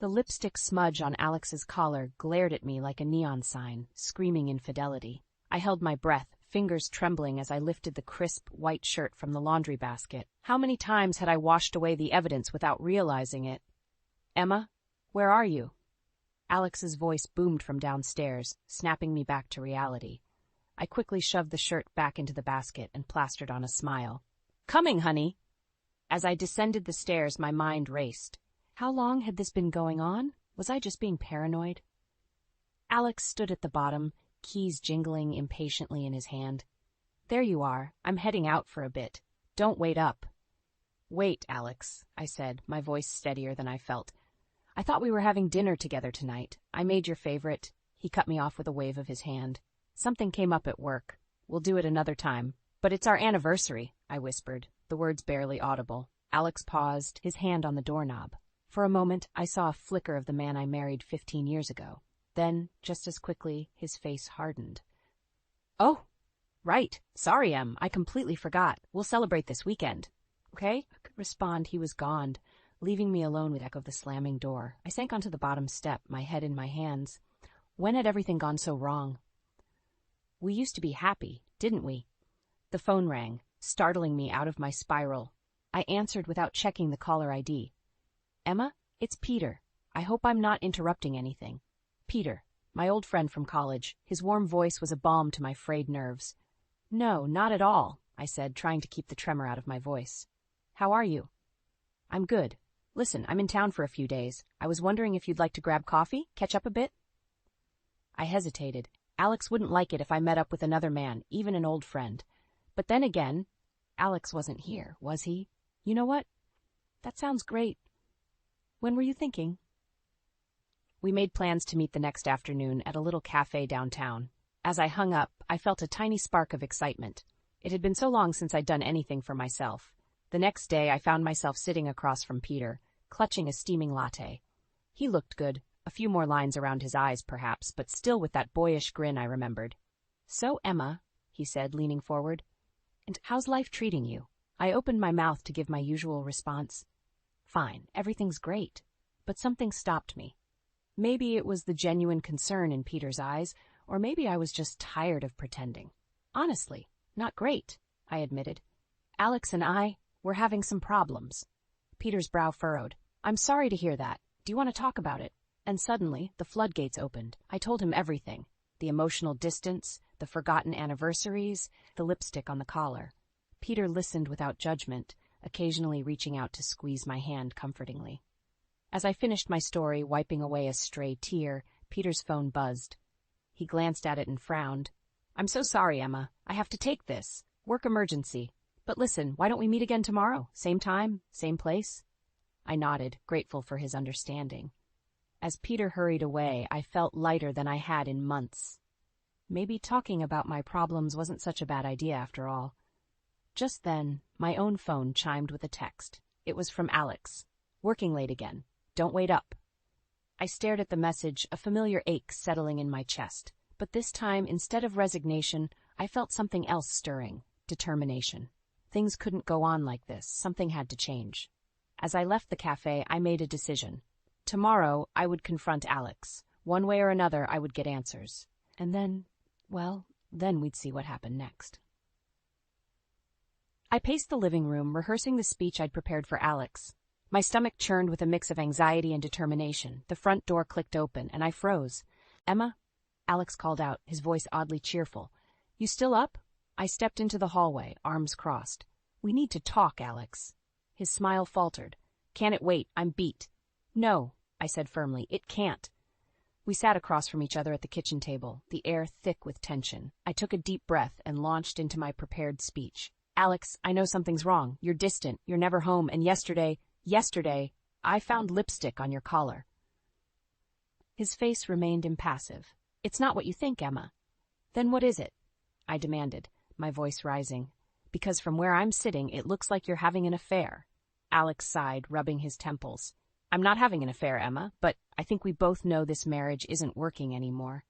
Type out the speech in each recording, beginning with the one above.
The lipstick smudge on Alex's collar glared at me like a neon sign, screaming infidelity. I held my breath, fingers trembling as I lifted the crisp, white shirt from the laundry basket. How many times had I washed away the evidence without realizing it? "Emma, where are you?" Alex's voice boomed from downstairs, snapping me back to reality. I quickly shoved the shirt back into the basket and plastered on a smile. "Coming, honey!" As I descended the stairs, my mind raced. How long had this been going on? Was I just being paranoid? Alex stood at the bottom, keys jingling impatiently in his hand. "There you are. I'm heading out for a bit. Don't wait up." "Wait, Alex," I said, my voice steadier than I felt. "I thought we were having dinner together tonight. I made your favorite." He cut me off with a wave of his hand. "Something came up at work. We'll do it another time." "But it's our anniversary," I whispered, the words barely audible. Alex paused, his hand on the doorknob. For a moment, I saw a flicker of the man I married 15 years ago. Then, just as quickly, his face hardened. "Oh, right. Sorry, Em. I completely forgot. We'll celebrate this weekend." "Okay?" I could respond. He was gone, leaving me alone with the echo of the slamming door. I sank onto the bottom step, my head in my hands. When had everything gone so wrong? We used to be happy, didn't we? The phone rang, startling me out of my spiral. I answered without checking the caller ID. "Emma, it's Peter. I hope I'm not interrupting anything." Peter, my old friend from college. His warm voice was a balm to my frayed nerves. "No, not at all," I said, trying to keep the tremor out of my voice. "How are you?" "I'm good. Listen, I'm in town for a few days. I was wondering if you'd like to grab coffee, catch up a bit?" I hesitated. Alex wouldn't like it if I met up with another man, even an old friend. But then again, Alex wasn't here, was he? You know what? That sounds great. When were you thinking? We made plans to meet the next afternoon at a little cafe downtown. As I hung up, I felt a tiny spark of excitement. It had been so long since I'd done anything for myself. The next day, I found myself sitting across from Peter, clutching a steaming latte. He looked good, a few more lines around his eyes perhaps, but still with that boyish grin I remembered. "So, Emma," he said, leaning forward, "and how's life treating you?" I opened my mouth to give my usual response. "Fine, everything's great." But something stopped me. Maybe it was the genuine concern in Peter's eyes, or maybe I was just tired of pretending. "Honestly, not great," I admitted. "Alex and we're having some problems." Peter's brow furrowed. "I'm sorry to hear that. Do you want to talk about it?" And suddenly, the floodgates opened. I told him everything. The emotional distance, the forgotten anniversaries, the lipstick on the collar. Peter listened without judgment, occasionally reaching out to squeeze my hand comfortingly. As I finished my story, wiping away a stray tear, Peter's phone buzzed. He glanced at it and frowned. "I'm so sorry, Emma. I have to take this. Work emergency. But listen, why don't we meet again tomorrow? Same time, same place?" I nodded, grateful for his understanding. As Peter hurried away, I felt lighter than I had in months. Maybe talking about my problems wasn't such a bad idea after all. Just then, my own phone chimed with a text. It was from Alex. "Working late again. Don't wait up." I stared at the message, a familiar ache settling in my chest. But this time, instead of resignation, I felt something else stirring. Determination. Things couldn't go on like this. Something had to change. As I left the cafe, I made a decision. Tomorrow, I would confront Alex. One way or another, I would get answers. And then, well, then we'd see what happened next. I paced the living room, rehearsing the speech I'd prepared for Alex. My stomach churned with a mix of anxiety and determination. The front door clicked open, and I froze. "Emma?" Alex called out, his voice oddly cheerful. "You still up?" I stepped into the hallway, arms crossed. "We need to talk, Alex." His smile faltered. "Can it wait? I'm beat." "No," I said firmly, "it can't." We sat across from each other at the kitchen table, the air thick with tension. I took a deep breath and launched into my prepared speech. "Alex, I know something's wrong. You're distant, you're never home, and yesterday, I found lipstick on your collar." His face remained impassive. "It's not what you think, Emma." "Then what is it?" I demanded, my voice rising. "Because from where I'm sitting, it looks like you're having an affair." Alex sighed, rubbing his temples. "I'm not having an affair, Emma, but I think we both know this marriage isn't working anymore."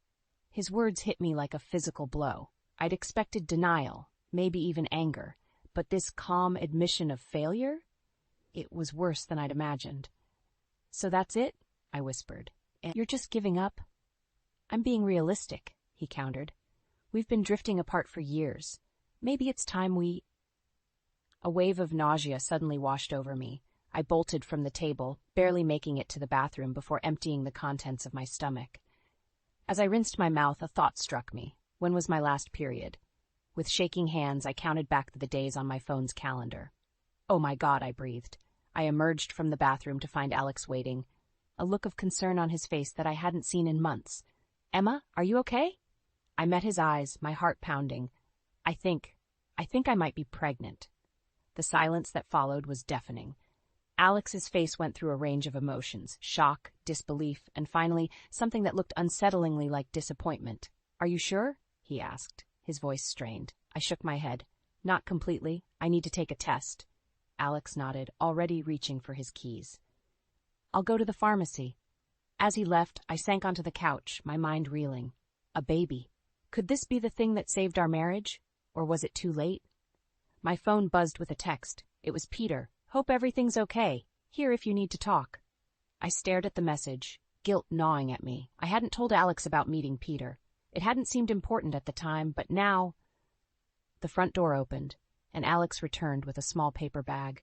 His words hit me like a physical blow. I'd expected denial, maybe even anger, but this calm admission of failure? It was worse than I'd imagined. "So that's it?" I whispered. You're just giving up? I'm being realistic, he countered. We've been drifting apart for years. Maybe it's time we... A wave of nausea suddenly washed over me. I bolted from the table, barely making it to the bathroom before emptying the contents of my stomach. As I rinsed my mouth, a thought struck me. When was my last period? With shaking hands, I counted back the days on my phone's calendar. Oh my God, I breathed. I emerged from the bathroom to find Alex waiting, a look of concern on his face that I hadn't seen in months. Emma, are you okay? I met his eyes, my heart pounding. I think I might be pregnant. The silence that followed was deafening. Alex's face went through a range of emotions, shock, disbelief, and finally, something that looked unsettlingly like disappointment. Are you sure? He asked, his voice strained. I shook my head. Not completely. I need to take a test. Alex nodded, already reaching for his keys. I'll go to the pharmacy. As he left, I sank onto the couch, my mind reeling. A baby. Could this be the thing that saved our marriage? Or was it too late? My phone buzzed with a text. It was Peter. Hope everything's okay. Here if you need to talk. I stared at the message, guilt gnawing at me. I hadn't told Alex about meeting Peter. It hadn't seemed important at the time, but now... The front door opened, and Alex returned with a small paper bag.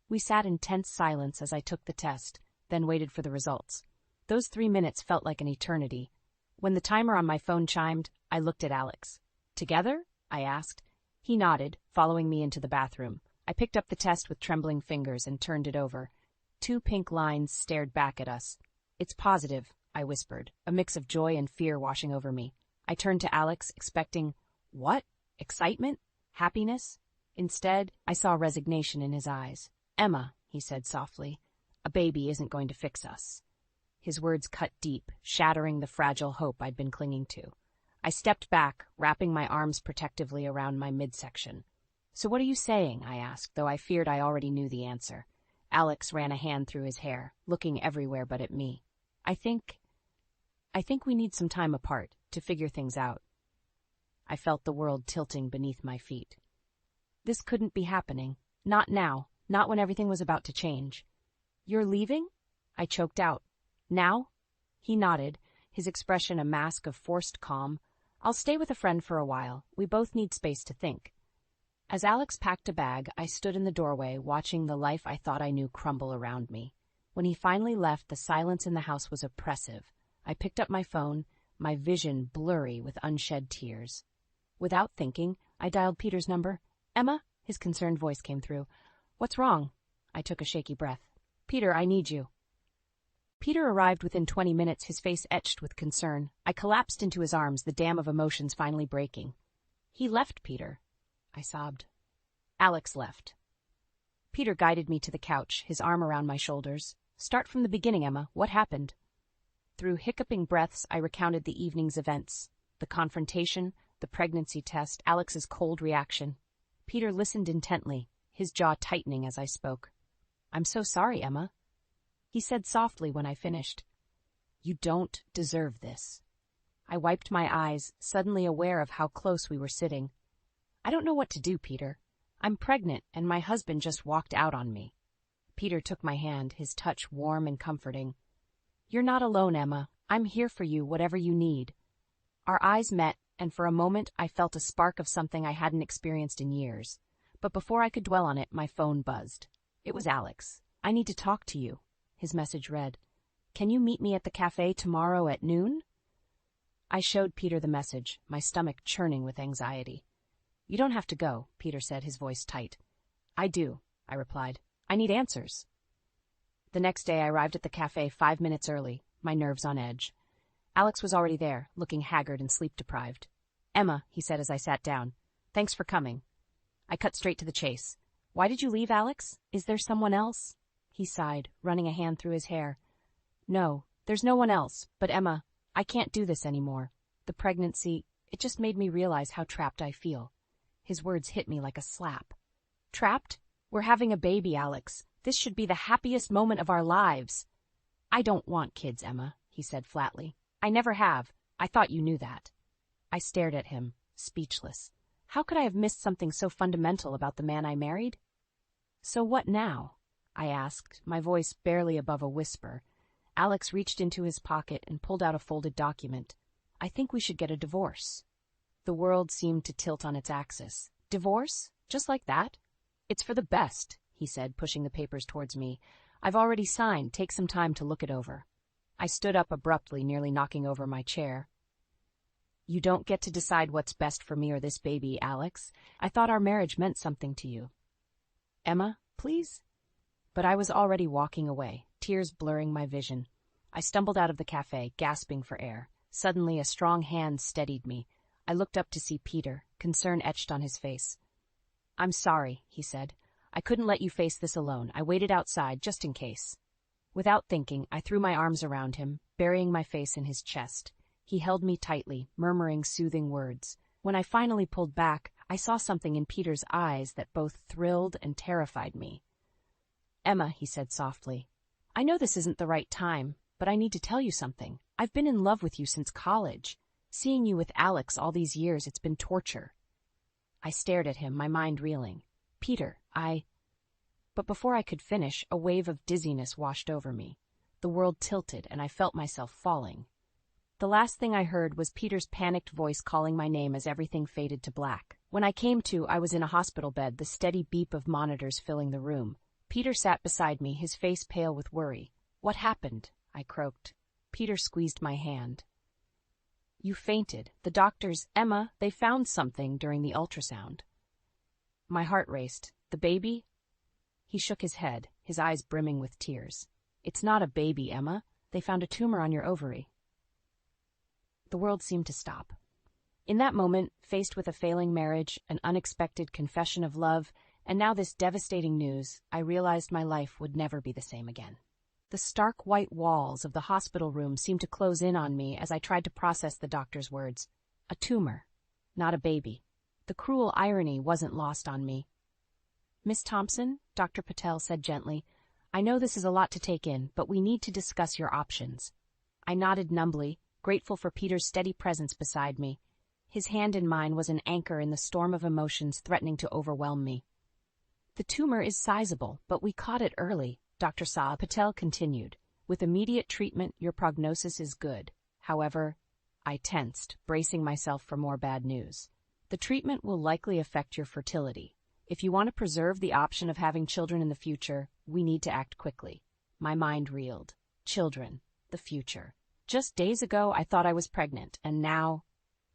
We sat in tense silence as I took the test, then waited for the results. Those 3 minutes felt like an eternity. When the timer on my phone chimed, I looked at Alex. Together? I asked. He nodded, following me into the bathroom. I picked up the test with trembling fingers and turned it over. 2 pink lines stared back at us. It's positive, I whispered, a mix of joy and fear washing over me. I turned to Alex, expecting, what? Excitement? Happiness? Instead, I saw resignation in his eyes. Emma, he said softly, a baby isn't going to fix us. His words cut deep, shattering the fragile hope I'd been clinging to. I stepped back, wrapping my arms protectively around my midsection. So what are you saying? I asked, though I feared I already knew the answer. Alex ran a hand through his hair, looking everywhere but at me. I think we need some time apart to figure things out. I felt the world tilting beneath my feet. This couldn't be happening. Not now. Not when everything was about to change. You're leaving? I choked out. Now? He nodded, his expression a mask of forced calm. I'll stay with a friend for a while. We both need space to think. As Alex packed a bag, I stood in the doorway, watching the life I thought I knew crumble around me. When he finally left, the silence in the house was oppressive. I picked up my phone, my vision blurry with unshed tears. Without thinking, I dialed Peter's number. Emma? His concerned voice came through. What's wrong? I took a shaky breath. Peter, I need you. Peter arrived within 20 minutes, his face etched with concern. I collapsed into his arms, the dam of emotions finally breaking. He left, Peter. I sobbed. Alex left. Peter guided me to the couch, his arm around my shoulders. Start from the beginning, Emma. What happened? Through hiccuping breaths, I recounted the evening's events. The confrontation, the pregnancy test, Alex's cold reaction. Peter listened intently, his jaw tightening as I spoke. I'm so sorry, Emma. He said softly when I finished. You don't deserve this. I wiped my eyes, suddenly aware of how close we were sitting. I don't know what to do, Peter. I'm pregnant, and my husband just walked out on me. Peter took my hand, his touch warm and comforting. You're not alone, Emma. I'm here for you, whatever you need. Our eyes met, and for a moment I felt a spark of something I hadn't experienced in years. But before I could dwell on it, my phone buzzed. It was Alex. I need to talk to you. His message read, Can you meet me at the cafe tomorrow at noon? I showed Peter the message, my stomach churning with anxiety. You don't have to go, Peter said, his voice tight. I do, I replied. I need answers. The next day I arrived at the cafe 5 minutes early, my nerves on edge. Alex was already there, looking haggard and sleep-deprived. Emma, he said as I sat down. Thanks for coming. I cut straight to the chase. Why did you leave, Alex? Is there someone else? He sighed, running a hand through his hair. No, there's no one else, but Emma, I can't do this anymore. The pregnancy, it just made me realize how trapped I feel. His words hit me like a slap. Trapped? We're having a baby, Alex. This should be the happiest moment of our lives. I don't want kids, Emma, he said flatly. I never have. I thought you knew that. I stared at him, speechless. How could I have missed something so fundamental about the man I married? So what now? I asked, my voice barely above a whisper. Alex reached into his pocket and pulled out a folded document. I think we should get a divorce. The world seemed to tilt on its axis. Divorce? Just like that? It's for the best, he said, pushing the papers towards me. I've already signed. Take some time to look it over. I stood up abruptly, nearly knocking over my chair. You don't get to decide what's best for me or this baby, Alex. I thought our marriage meant something to you. Emma, please? But I was already walking away, tears blurring my vision. I stumbled out of the cafe, gasping for air. Suddenly, a strong hand steadied me. I looked up to see Peter, concern etched on his face. I'm sorry, he said. I couldn't let you face this alone. I waited outside, just in case. Without thinking, I threw my arms around him, burying my face in his chest. He held me tightly, murmuring soothing words. When I finally pulled back, I saw something in Peter's eyes that both thrilled and terrified me. Emma, he said softly, I know this isn't the right time, but I need to tell you something. I've been in love with you since college. Seeing you with Alex all these years, it's been torture. I stared at him, my mind reeling. Peter, But before I could finish, a wave of dizziness washed over me. The world tilted, and I felt myself falling. The last thing I heard was Peter's panicked voice calling my name as everything faded to black. When I came to, I was in a hospital bed, the steady beep of monitors filling the room. Peter sat beside me, his face pale with worry. What happened? I croaked. Peter squeezed my hand. You fainted. The doctors, Emma, they found something during the ultrasound. My heart raced. The baby? He shook his head, his eyes brimming with tears. It's not a baby, Emma. They found a tumor on your ovary. The world seemed to stop. In that moment, faced with a failing marriage, an unexpected confession of love, and now this devastating news, I realized my life would never be the same again. The stark white walls of the hospital room seemed to close in on me as I tried to process the doctor's words. A tumor, not a baby. The cruel irony wasn't lost on me. Miss Thompson, Dr. Patel said gently, I know this is a lot to take in, but we need to discuss your options. I nodded numbly, grateful for Peter's steady presence beside me. His hand in mine was an anchor in the storm of emotions threatening to overwhelm me. The tumor is sizable, but we caught it early, Dr. Saab Patel continued. With immediate treatment, your prognosis is good. However, I tensed, bracing myself for more bad news. The treatment will likely affect your fertility. If you want to preserve the option of having children in the future, we need to act quickly. My mind reeled. Children. The future. Just days ago, I thought I was pregnant, and now...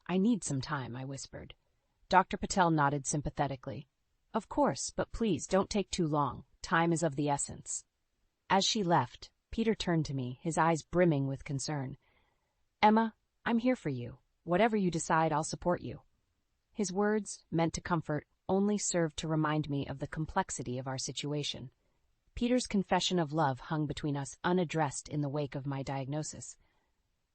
I need some time, I whispered. Dr. Patel nodded sympathetically. Of course, but please don't take too long. Time is of the essence. As she left, Peter turned to me, his eyes brimming with concern. Emma, I'm here for you. Whatever you decide, I'll support you. His words, meant to comfort, only served to remind me of the complexity of our situation. Peter's confession of love hung between us, unaddressed in the wake of my diagnosis.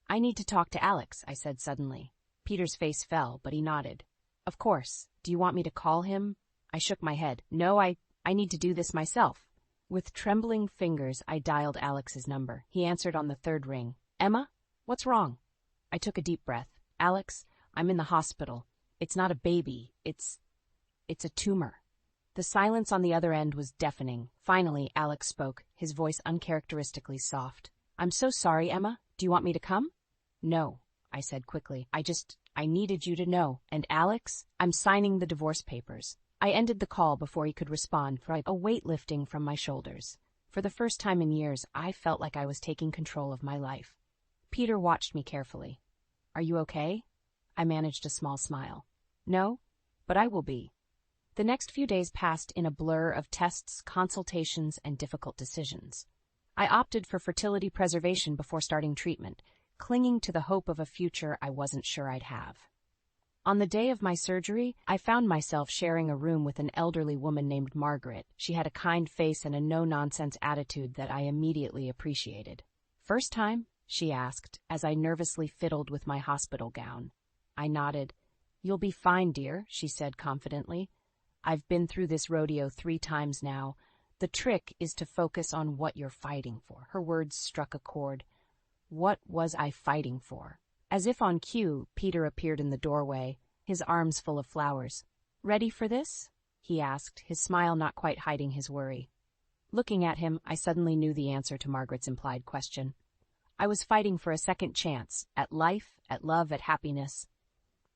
I need to talk to Alex, I said suddenly. Peter's face fell, but he nodded. Of course. Do you want me to call him? I shook my head. No, I need to do this myself. With trembling fingers, I dialed Alex's number. He answered on the third ring. Emma? What's wrong? I took a deep breath. Alex, I'm in the hospital. It's not a baby. It's a tumor. The silence on the other end was deafening. Finally, Alex spoke, his voice uncharacteristically soft. I'm so sorry, Emma. Do you want me to come? No, I said quickly. I needed you to know. And Alex, I'm signing the divorce papers. I ended the call before he could respond, a weight lifting from my shoulders. For the first time in years, I felt like I was taking control of my life. Peter watched me carefully. Are you okay? I managed a small smile. No, but I will be. The next few days passed in a blur of tests, consultations, and difficult decisions. I opted for fertility preservation before starting treatment, clinging to the hope of a future I wasn't sure I'd have. On the day of my surgery, I found myself sharing a room with an elderly woman named Margaret. She had a kind face and a no-nonsense attitude that I immediately appreciated. First time? She asked, as I nervously fiddled with my hospital gown. I nodded. You'll be fine, dear, she said confidently. I've been through this rodeo 3 times now. The trick is to focus on what you're fighting for. Her words struck a chord. What was I fighting for? As if on cue, Peter appeared in the doorway, his arms full of flowers. Ready for this? He asked, his smile not quite hiding his worry. Looking at him, I suddenly knew the answer to Margaret's implied question. I was fighting for a second chance, at life, at love, at happiness.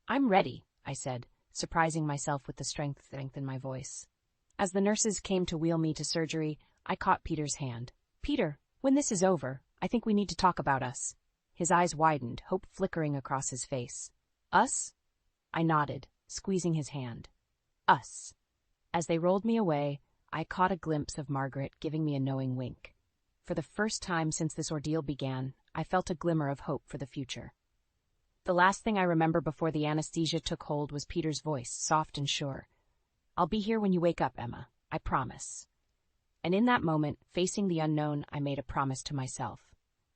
"I'm ready," I said, surprising myself with the strength in my voice. As the nurses came to wheel me to surgery, I caught Peter's hand. "Peter, when this is over, I think we need to talk about us." His eyes widened, hope flickering across his face. "Us?" I nodded, squeezing his hand. "Us." As they rolled me away, I caught a glimpse of Margaret giving me a knowing wink. For the first time since this ordeal began, I felt a glimmer of hope for the future. The last thing I remember before the anesthesia took hold was Peter's voice, soft and sure. "I'll be here when you wake up, Emma. I promise." And in that moment, facing the unknown, I made a promise to myself.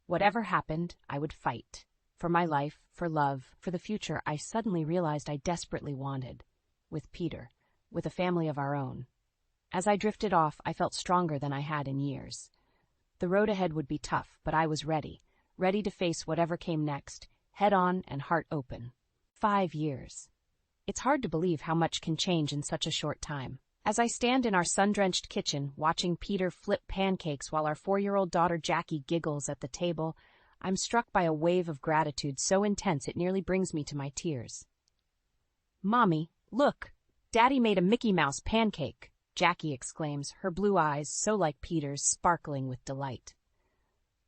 Whatever happened, I would fight. For my life, for love, for the future I suddenly realized I desperately wanted. With Peter, with a family of our own. As I drifted off, I felt stronger than I had in years. The road ahead would be tough, but I was ready to face whatever came next, head on and heart open. 5 years. It's hard to believe how much can change in such a short time. As I stand in our sun-drenched kitchen, watching Peter flip pancakes while our 4-year-old daughter Jackie giggles at the table, I'm struck by a wave of gratitude so intense it nearly brings me to my tears. "Mommy, look! Daddy made a Mickey Mouse pancake!" Jackie exclaims, her blue eyes, so like Peter's, sparkling with delight.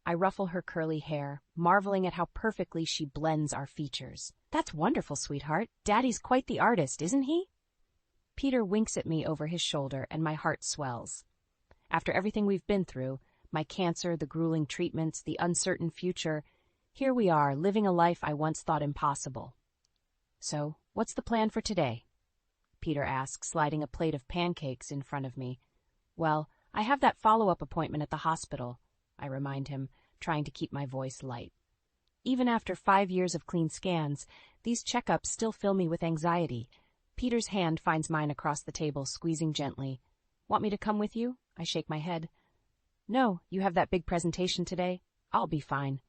I ruffle her curly hair, marveling at how perfectly she blends our features. "That's wonderful, sweetheart. Daddy's quite the artist, isn't he?" Peter winks at me over his shoulder, and my heart swells. After everything we've been through, my cancer, the grueling treatments, the uncertain future, here we are, living a life I once thought impossible. "So, what's the plan for today?" Peter asks, sliding a plate of pancakes in front of me. "Well, I have that follow-up appointment at the hospital," I remind him, trying to keep my voice light. Even after 5 years of clean scans, these checkups still fill me with anxiety. Peter's hand finds mine across the table, squeezing gently. "Want me to come with you?" I shake my head. "No, you have that big presentation today. I'll be fine."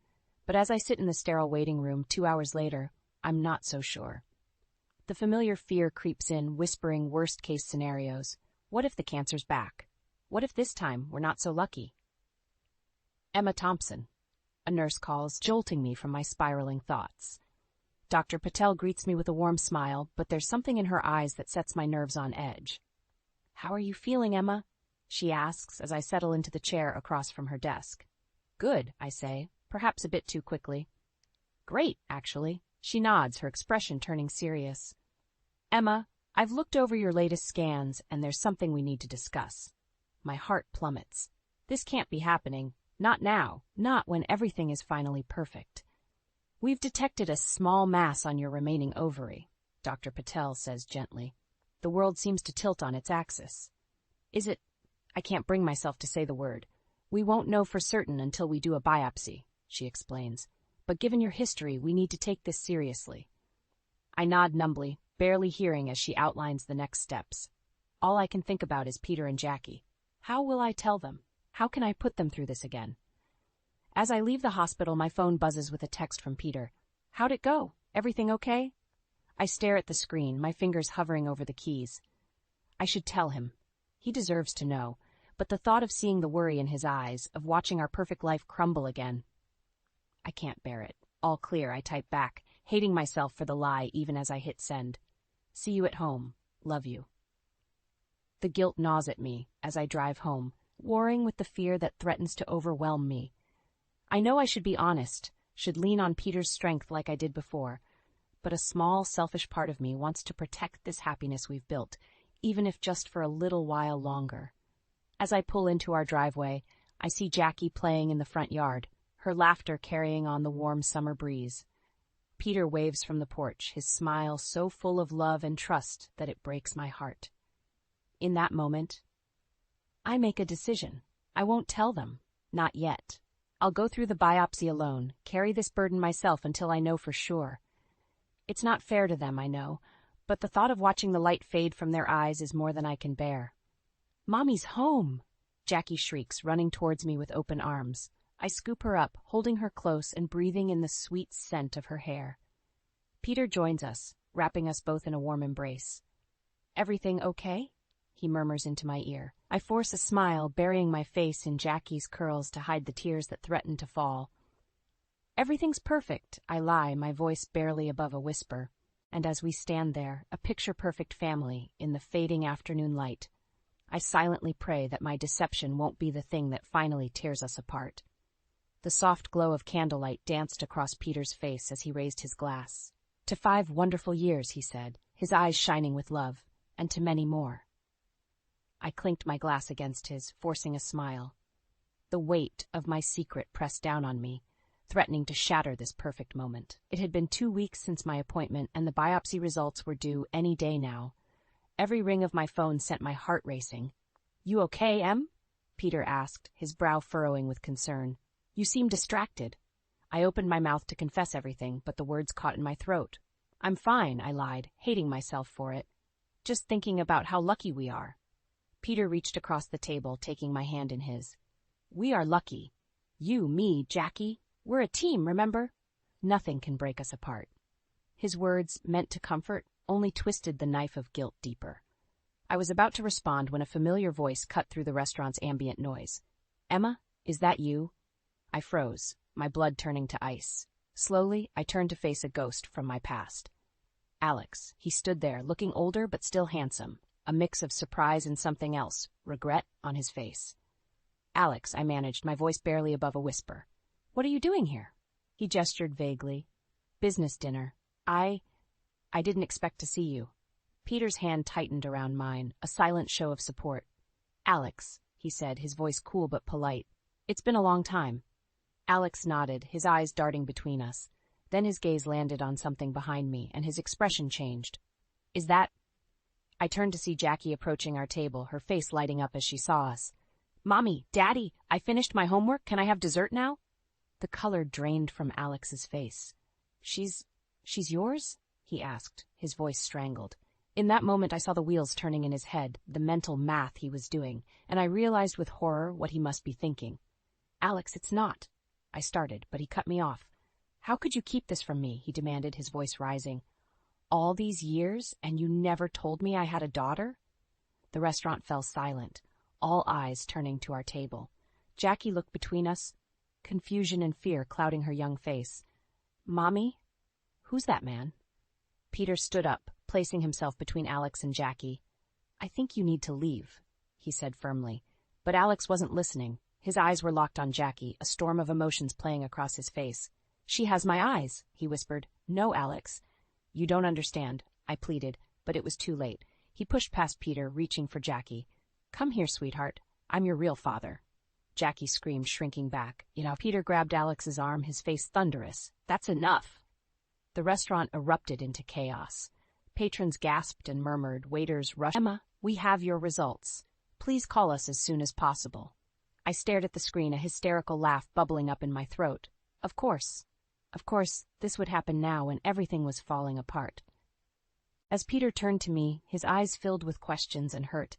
But as I sit in the sterile waiting room 2 hours later, I'm not so sure. The familiar fear creeps in, whispering worst-case scenarios. What if the cancer's back? What if this time we're not so lucky? "Emma Thompson," a nurse calls, jolting me from my spiraling thoughts. Dr. Patel greets me with a warm smile, but there's something in her eyes that sets my nerves on edge. "How are you feeling, Emma?" she asks as I settle into the chair across from her desk. "Good," I say, perhaps a bit too quickly. "Great, actually." She nods, her expression turning serious. "Emma, I've looked over your latest scans, and there's something we need to discuss." My heart plummets. This can't be happening. Not now. Not when everything is finally perfect. "We've detected a small mass on your remaining ovary," Dr. Patel says gently. "The world seems to tilt on its axis." "Is it—" I can't bring myself to say the word. "We won't know for certain until we do a biopsy," she explains. "But given your history, we need to take this seriously." I nod numbly, barely hearing as she outlines the next steps. All I can think about is Peter and Jackie. How will I tell them? How can I put them through this again? As I leave the hospital, my phone buzzes with a text from Peter. "How'd it go? Everything okay?" I stare at the screen, my fingers hovering over the keys. I should tell him. He deserves to know, but the thought of seeing the worry in his eyes, of watching our perfect life crumble again, I can't bear it. All clear, I type back, hating myself for the lie even as I hit send. "See you at home. Love you." The guilt gnaws at me as I drive home, warring with the fear that threatens to overwhelm me. I know I should be honest, should lean on Peter's strength like I did before, but a small, selfish part of me wants to protect this happiness we've built, even if just for a little while longer. As I pull into our driveway, I see Jackie playing in the front yard, her laughter carrying on the warm summer breeze. Peter waves from the porch, his smile so full of love and trust that it breaks my heart. In that moment, I make a decision. I won't tell them. Not yet. I'll go through the biopsy alone, carry this burden myself until I know for sure. It's not fair to them, I know, but the thought of watching the light fade from their eyes is more than I can bear. "Mommy's home!" Jackie shrieks, running towards me with open arms. I scoop her up, holding her close and breathing in the sweet scent of her hair. Peter joins us, wrapping us both in a warm embrace. "Everything okay?" he murmurs into my ear. I force a smile, burying my face in Jackie's curls to hide the tears that threaten to fall. Everything's perfect, I lie, my voice barely above a whisper. And as we stand there, a picture-perfect family, in the fading afternoon light, I silently pray that my deception won't be the thing that finally tears us apart. The soft glow of candlelight danced across Peter's face as he raised his glass. To 5 wonderful years, he said, his eyes shining with love, and to many more. I clinked my glass against his, forcing a smile. The weight of my secret pressed down on me, threatening to shatter this perfect moment. It had been 2 weeks since my appointment, and the biopsy results were due any day now. Every ring of my phone sent my heart racing. "You okay, Em?" Peter asked, his brow furrowing with concern. "You seem distracted." I opened my mouth to confess everything, but the words caught in my throat. "I'm fine," I lied, hating myself for it. "Just thinking about how lucky we are." Peter reached across the table, taking my hand in his. "We are lucky. You, me, Jackie. We're a team, remember? Nothing can break us apart." His words, meant to comfort, only twisted the knife of guilt deeper. I was about to respond when a familiar voice cut through the restaurant's ambient noise. "Emma, is that you?" I froze, my blood turning to ice. Slowly, I turned to face a ghost from my past. Alex. He stood there, looking older but still handsome, a mix of surprise and something else, regret, on his face. "Alex," I managed, my voice barely above a whisper. "What are you doing here?" He gestured vaguely. "Business dinner. I didn't expect to see you." Peter's hand tightened around mine, a silent show of support. "Alex," he said, his voice cool but polite. "It's been a long time." Alex nodded, his eyes darting between us. Then his gaze landed on something behind me, and his expression changed. "Is that—" I turned to see Jackie approaching our table, her face lighting up as she saw us. "Mommy, Daddy, I finished my homework. Can I have dessert now?" The color drained from Alex's face. She's yours?" he asked, his voice strangled. In that moment I saw the wheels turning in his head, the mental math he was doing, and I realized with horror what he must be thinking. "Alex, it's not." I started, but he cut me off. "How could you keep this from me?" he demanded, his voice rising. "All these years, and you never told me I had a daughter?" The restaurant fell silent, all eyes turning to our table. Jackie looked between us, confusion and fear clouding her young face. "Mommy? Who's that man?" Peter stood up, placing himself between Alex and Jackie. "I think you need to leave," he said firmly. But Alex wasn't listening. His eyes were locked on Jackie, a storm of emotions playing across his face. "She has my eyes," he whispered. "No, Alex." "You don't understand," I pleaded, but it was too late. He pushed past Peter, reaching for Jackie. "Come here, sweetheart. I'm your real father." Jackie screamed, shrinking back. Peter grabbed Alex's arm, his face thunderous. "That's enough." The restaurant erupted into chaos. Patrons gasped and murmured, waiters rushed. "Emma, we have your results. Please call us as soon as possible." I stared at the screen, a hysterical laugh bubbling up in my throat. Of course, this would happen now when everything was falling apart. As Peter turned to me, his eyes filled with questions and hurt,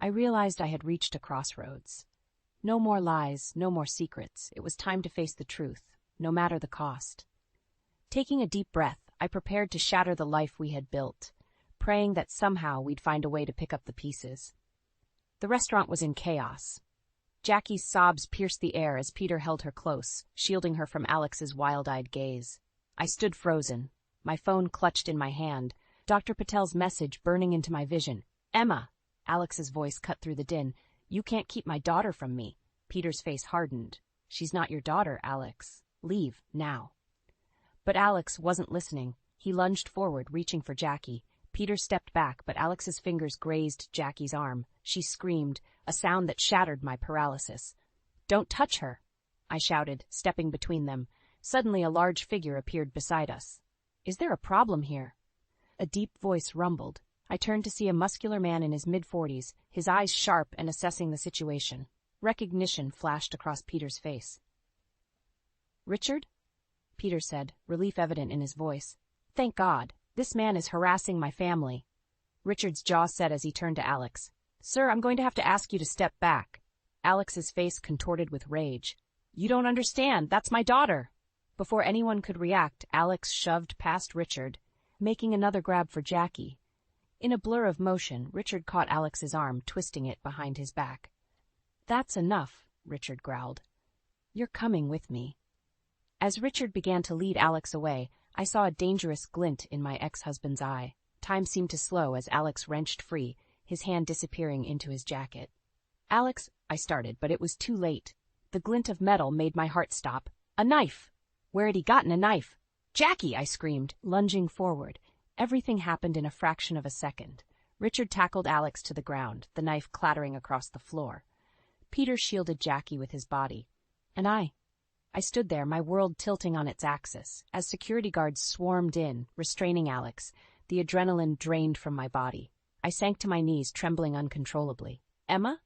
I realized I had reached a crossroads. No more lies, no more secrets. It was time to face the truth, no matter the cost. Taking a deep breath, I prepared to shatter the life we had built, praying that somehow we'd find a way to pick up the pieces. The restaurant was in chaos. Jackie's sobs pierced the air as Peter held her close, shielding her from Alex's wild-eyed gaze. I stood frozen, my phone clutched in my hand, Dr. Patel's message burning into my vision. "Emma!" Alex's voice cut through the din. "You can't keep my daughter from me." Peter's face hardened. "She's not your daughter, Alex. Leave, now." But Alex wasn't listening. He lunged forward, reaching for Jackie. Peter stepped back, but Alex's fingers grazed Jackie's arm. She screamed, a sound that shattered my paralysis. "Don't touch her!" I shouted, stepping between them. Suddenly a large figure appeared beside us. "Is there a problem here?" A deep voice rumbled. I turned to see a muscular man in his mid-40s, his eyes sharp and assessing the situation. Recognition flashed across Peter's face. "Richard?" Peter said, relief evident in his voice. "Thank God. This man is harassing my family." Richard's jaw set as he turned to Alex. "Sir, I'm going to have to ask you to step back." Alex's face contorted with rage. "You don't understand. That's my daughter." Before anyone could react, Alex shoved past Richard, making another grab for Jackie. In a blur of motion, Richard caught Alex's arm, twisting it behind his back. "That's enough," Richard growled. "You're coming with me." As Richard began to lead Alex away, I saw a dangerous glint in my ex-husband's eye. Time seemed to slow as Alex wrenched free, his hand disappearing into his jacket. "Alex," I started, but it was too late. The glint of metal made my heart stop. A knife! Where had he gotten a knife? "Jackie!" I screamed, lunging forward. Everything happened in a fraction of a second. Richard tackled Alex to the ground, the knife clattering across the floor. Peter shielded Jackie with his body. And I stood there, my world tilting on its axis, as security guards swarmed in, restraining Alex. The adrenaline drained from my body. I sank to my knees, trembling uncontrollably. "Emma?"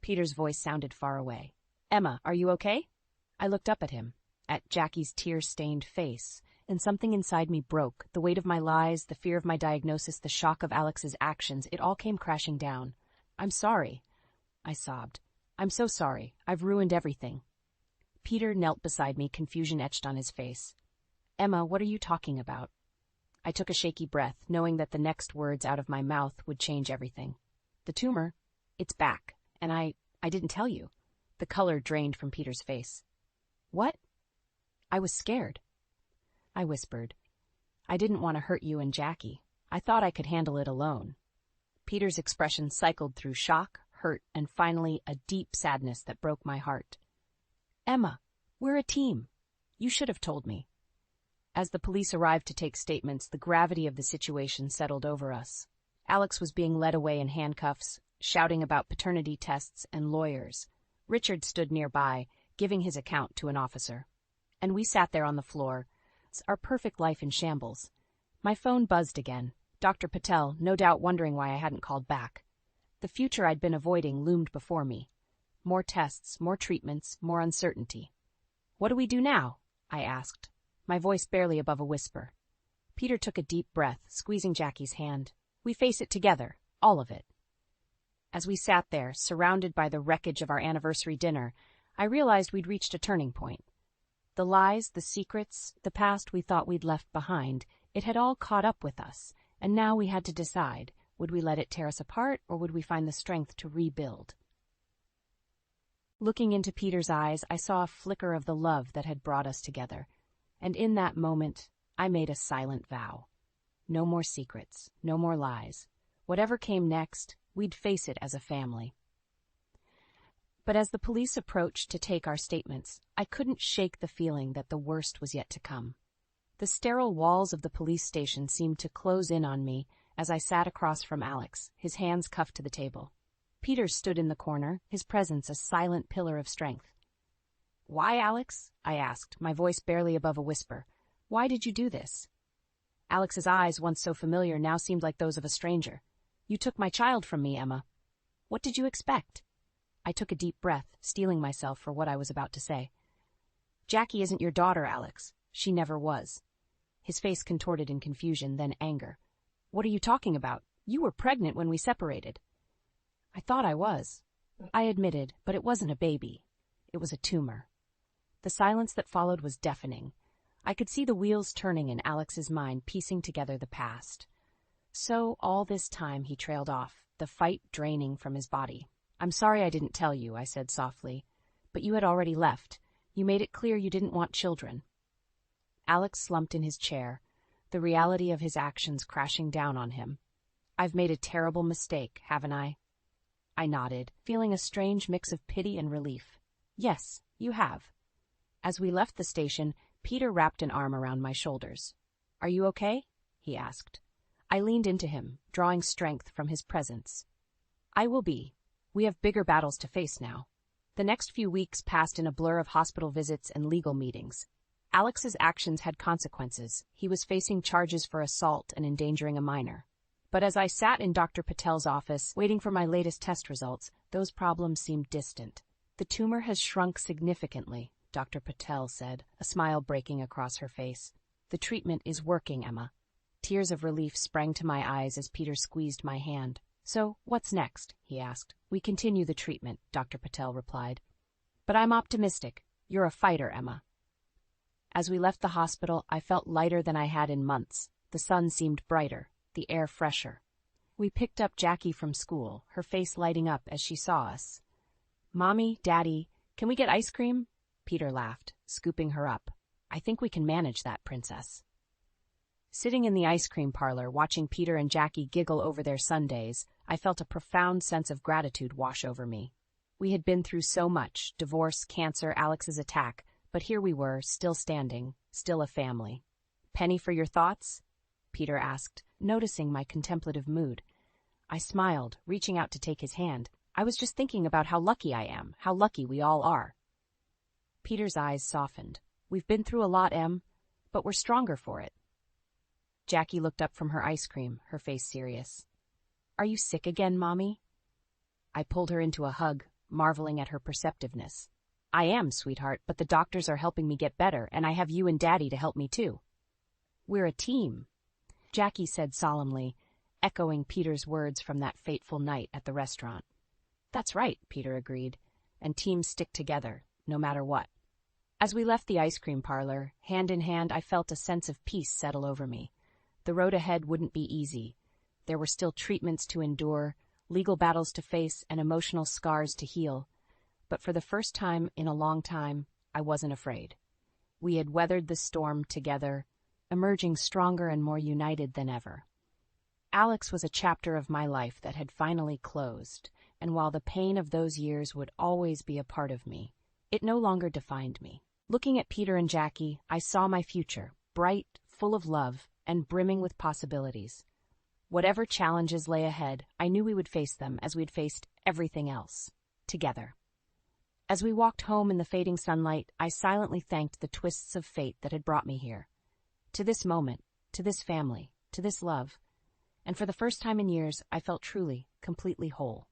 Peter's voice sounded far away. "Emma, are you okay?" I looked up at him, at Jackie's tear-stained face, and something inside me broke. The weight of my lies, the fear of my diagnosis, the shock of Alex's actions, it all came crashing down. "I'm sorry," I sobbed. "I'm so sorry. I've ruined everything." Peter knelt beside me, confusion etched on his face. "Emma, what are you talking about?" I took a shaky breath, knowing that the next words out of my mouth would change everything. "The tumor, it's back, and I didn't tell you." The color drained from Peter's face. "What?" "I was scared," I whispered. "I didn't want to hurt you and Jackie. I thought I could handle it alone." Peter's expression cycled through shock, hurt, and finally a deep sadness that broke my heart. "Emma, we're a team. You should have told me." As the police arrived to take statements, the gravity of the situation settled over us. Alex was being led away in handcuffs, shouting about paternity tests and lawyers. Richard stood nearby, giving his account to an officer. And we sat there on the floor, our perfect life in shambles. My phone buzzed again. Dr. Patel, no doubt wondering why I hadn't called back. The future I'd been avoiding loomed before me. More tests, more treatments, more uncertainty. "What do we do now?" I asked, my voice barely above a whisper. Peter took a deep breath, squeezing Jackie's hand. "We face it together, all of it." As we sat there, surrounded by the wreckage of our anniversary dinner, I realized we'd reached a turning point. The lies, the secrets, the past we thought we'd left behind, it had all caught up with us, and now we had to decide, would we let it tear us apart, or would we find the strength to rebuild? Looking into Peter's eyes, I saw a flicker of the love that had brought us together, and in that moment, I made a silent vow. No more secrets, no more lies. Whatever came next, we'd face it as a family. But as the police approached to take our statements, I couldn't shake the feeling that the worst was yet to come. The sterile walls of the police station seemed to close in on me as I sat across from Alex, his hands cuffed to the table. Peter stood in the corner, his presence a silent pillar of strength. "Why, Alex?" I asked, my voice barely above a whisper. "Why did you do this?" Alex's eyes, once so familiar, now seemed like those of a stranger. "You took my child from me, Emma. What did you expect?" I took a deep breath, steeling myself for what I was about to say. "Jackie isn't your daughter, Alex. She never was." His face contorted in confusion, then anger. "What are you talking about? You were pregnant when we separated." "I thought I was," I admitted, but it wasn't a baby. It was a tumor. The silence that followed was deafening. I could see the wheels turning in Alex's mind, piecing together the past. So all this time he trailed off, the fight draining from his body. "I'm sorry I didn't tell you," I said softly. "But you had already left. You made it clear you didn't want children." Alex slumped in his chair, the reality of his actions crashing down on him. "I've made a terrible mistake, haven't I?" I nodded, feeling a strange mix of pity and relief. "Yes, you have." As we left the station, Peter wrapped an arm around my shoulders. "Are you okay?" he asked. I leaned into him, drawing strength from his presence. "I will be. We have bigger battles to face now." The next few weeks passed in a blur of hospital visits and legal meetings. Alex's actions had consequences. He was facing charges for assault and endangering a minor. But as I sat in Dr. Patel's office, waiting for my latest test results, those problems seemed distant. "The tumor has shrunk significantly," Dr. Patel said, a smile breaking across her face. "The treatment is working, Emma." Tears of relief sprang to my eyes as Peter squeezed my hand. "So, what's next?" he asked. "We continue the treatment," Dr. Patel replied. "But I'm optimistic. You're a fighter, Emma." As we left the hospital, I felt lighter than I had in months. The sun seemed brighter, the air fresher. We picked up Jackie from school, her face lighting up as she saw us. "Mommy, Daddy, can we get ice cream?" Peter laughed, scooping her up. I think we can manage that, Princess. Sitting in the ice cream parlor, watching Peter and Jackie giggle over their sundaes, I felt a profound sense of gratitude wash over me. We had been through so much, divorce, cancer, Alex's attack, but here we were, still standing, still a family. "Penny for your thoughts?" Peter asked, noticing my contemplative mood. I smiled, reaching out to take his hand. I was just thinking about how lucky I am, how lucky we all are. Peter's eyes softened. "We've been through a lot, Em, but we're stronger for it." Jackie looked up from her ice cream, her face serious. "Are you sick again, Mommy?" I pulled her into a hug, marveling at her perceptiveness. "I am, sweetheart, but the doctors are helping me get better, and I have you and Daddy to help me too." "We're a team," Jackie said solemnly, echoing Peter's words from that fateful night at the restaurant. "That's right," Peter agreed, "and teams stick together, no matter what." As we left the ice cream parlor, hand in hand, I felt a sense of peace settle over me. The road ahead wouldn't be easy. There were still treatments to endure, legal battles to face, and emotional scars to heal. But for the first time in a long time, I wasn't afraid. We had weathered the storm together, emerging stronger and more united than ever. Alex was a chapter of my life that had finally closed, and while the pain of those years would always be a part of me, it no longer defined me. Looking at Peter and Jackie, I saw my future, bright, full of love, and brimming with possibilities. Whatever challenges lay ahead, I knew we would face them as we'd faced everything else, together. As we walked home in the fading sunlight, I silently thanked the twists of fate that had brought me here. To this moment, to this family, to this love. And for the first time in years, I felt truly, completely whole.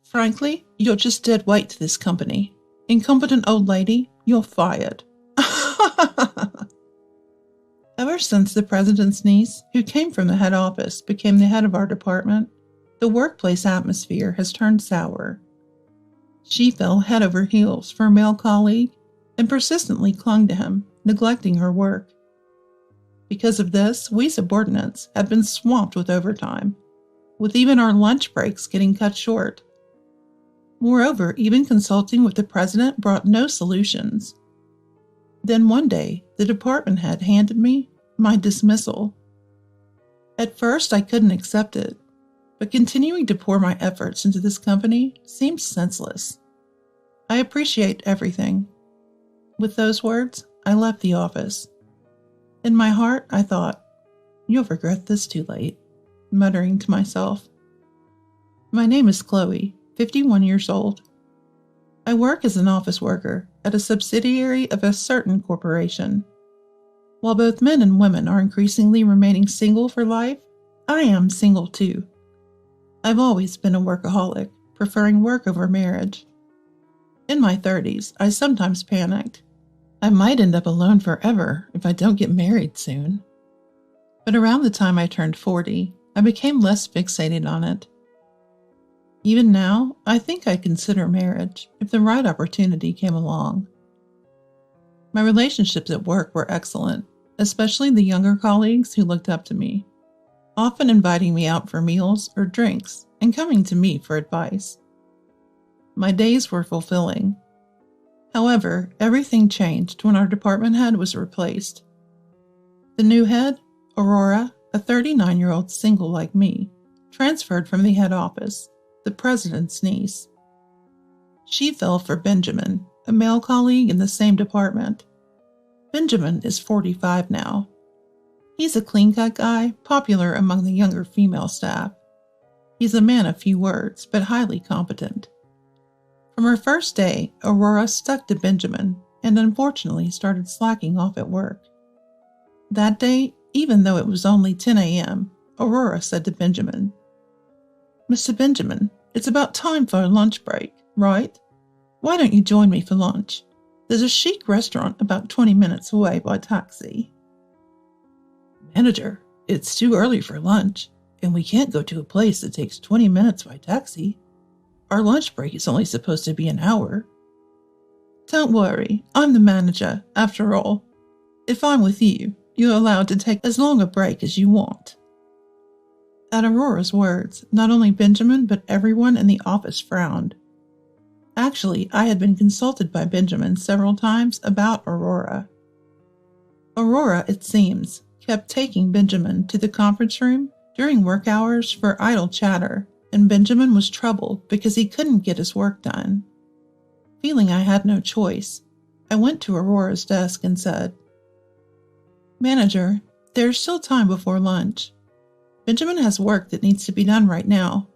Frankly, you're just dead weight to this company. Incompetent old lady, you're fired. Ever since the president's niece, who came from the head office, became the head of our department, The workplace atmosphere has turned sour. She fell head over heels for a male colleague and persistently clung to him, neglecting her work. Because of this, we subordinates have been swamped with overtime, with even our lunch breaks getting cut short. Moreover, even consulting with the president brought no solutions. Then one day, the department head handed me my dismissal. At first, I couldn't accept it, but continuing to pour my efforts into this company seemed senseless. I appreciate everything. With those words, I left the office. In my heart, I thought, "You'll regret this too late," muttering to myself. My name is Chloe, 51 years old. I work as an office worker at a subsidiary of a certain corporation. While both men and women are increasingly remaining single for life, I am single too. I've always been a workaholic, preferring work over marriage. In my 30s, I sometimes panicked. I might end up alone forever if I don't get married soon. But around the time I turned 40, I became less fixated on it. Even now, I think I'd consider marriage if the right opportunity came along. My relationships at work were excellent, especially the younger colleagues who looked up to me, often inviting me out for meals or drinks and coming to me for advice. My days were fulfilling. However, everything changed when our department head was replaced. The new head, Aurora, a 39-year-old single like me, transferred from the head office, the president's niece. She fell for Benjamin, a male colleague in the same department. Benjamin is 45 now. He's a clean-cut guy, popular among the younger female staff. He's a man of few words, but highly competent. From her first day, Aurora stuck to Benjamin and unfortunately started slacking off at work. That day, even though it was only 10 a.m., Aurora said to Benjamin, "Mr. Benjamin, it's about time for a lunch break, right? Why don't you join me for lunch? There's a chic restaurant about 20 minutes away by taxi." "Manager, it's too early for lunch, and we can't go to a place that takes 20 minutes by taxi. Our lunch break is only supposed to be an hour." "Don't worry, I'm the manager, after all. If I'm with you, you're allowed to take as long a break as you want." At Aurora's words, not only Benjamin but everyone in the office frowned. Actually, I had been consulted by Benjamin several times about Aurora. Aurora, it seems, kept taking Benjamin to the conference room during work hours for idle chatter, and Benjamin was troubled because he couldn't get his work done. Feeling I had no choice, I went to Aurora's desk and said, "Manager, there's still time before lunch. Benjamin has work that needs to be done right now.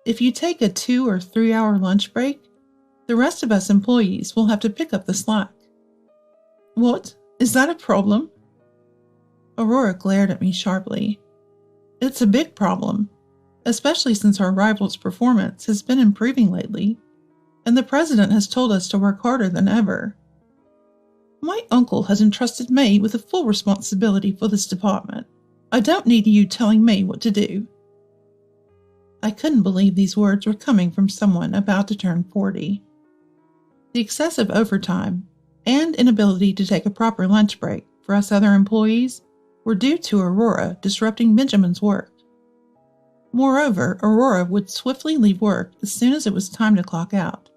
If you take a 2 or 3 hour lunch break, the rest of us employees will have to pick up the slack." "What? Is that a problem?" Aurora glared at me sharply. "It's a big problem, especially since our rival's performance has been improving lately, and the president has told us to work harder than ever. My uncle has entrusted me with the full responsibility for this department. I don't need you telling me what to do." I couldn't believe these words were coming from someone about to turn 40. The excessive overtime and inability to take a proper lunch break for us other employees were due to Aurora disrupting Benjamin's work. Moreover, Aurora would swiftly leave work as soon as it was time to clock out.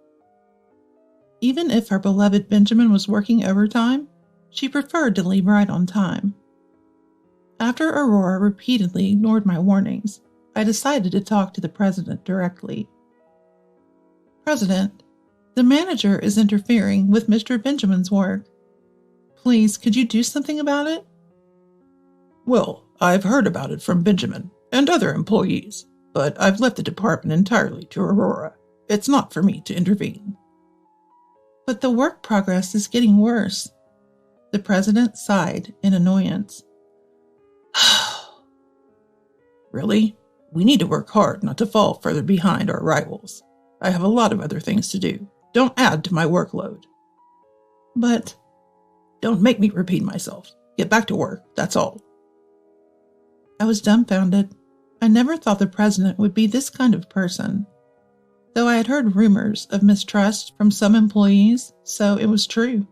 Even if our beloved Benjamin was working overtime, she preferred to leave right on time. After Aurora repeatedly ignored my warnings, I decided to talk to the president directly. "President, the manager is interfering with Mr. Benjamin's work. Please, could you do something about it?" "Well, I've heard about it from Benjamin and other employees, but I've left the department entirely to Aurora. It's not for me to intervene." "But the work progress is getting worse." The president sighed in annoyance. "Really? We need to work hard not to fall further behind our rivals. I have a lot of other things to do. Don't add to my workload." "But..." "Don't make me repeat myself. Get back to work, that's all." I was dumbfounded. I never thought the president would be this kind of person, though I had heard rumors of mistrust from some employees, so it was true.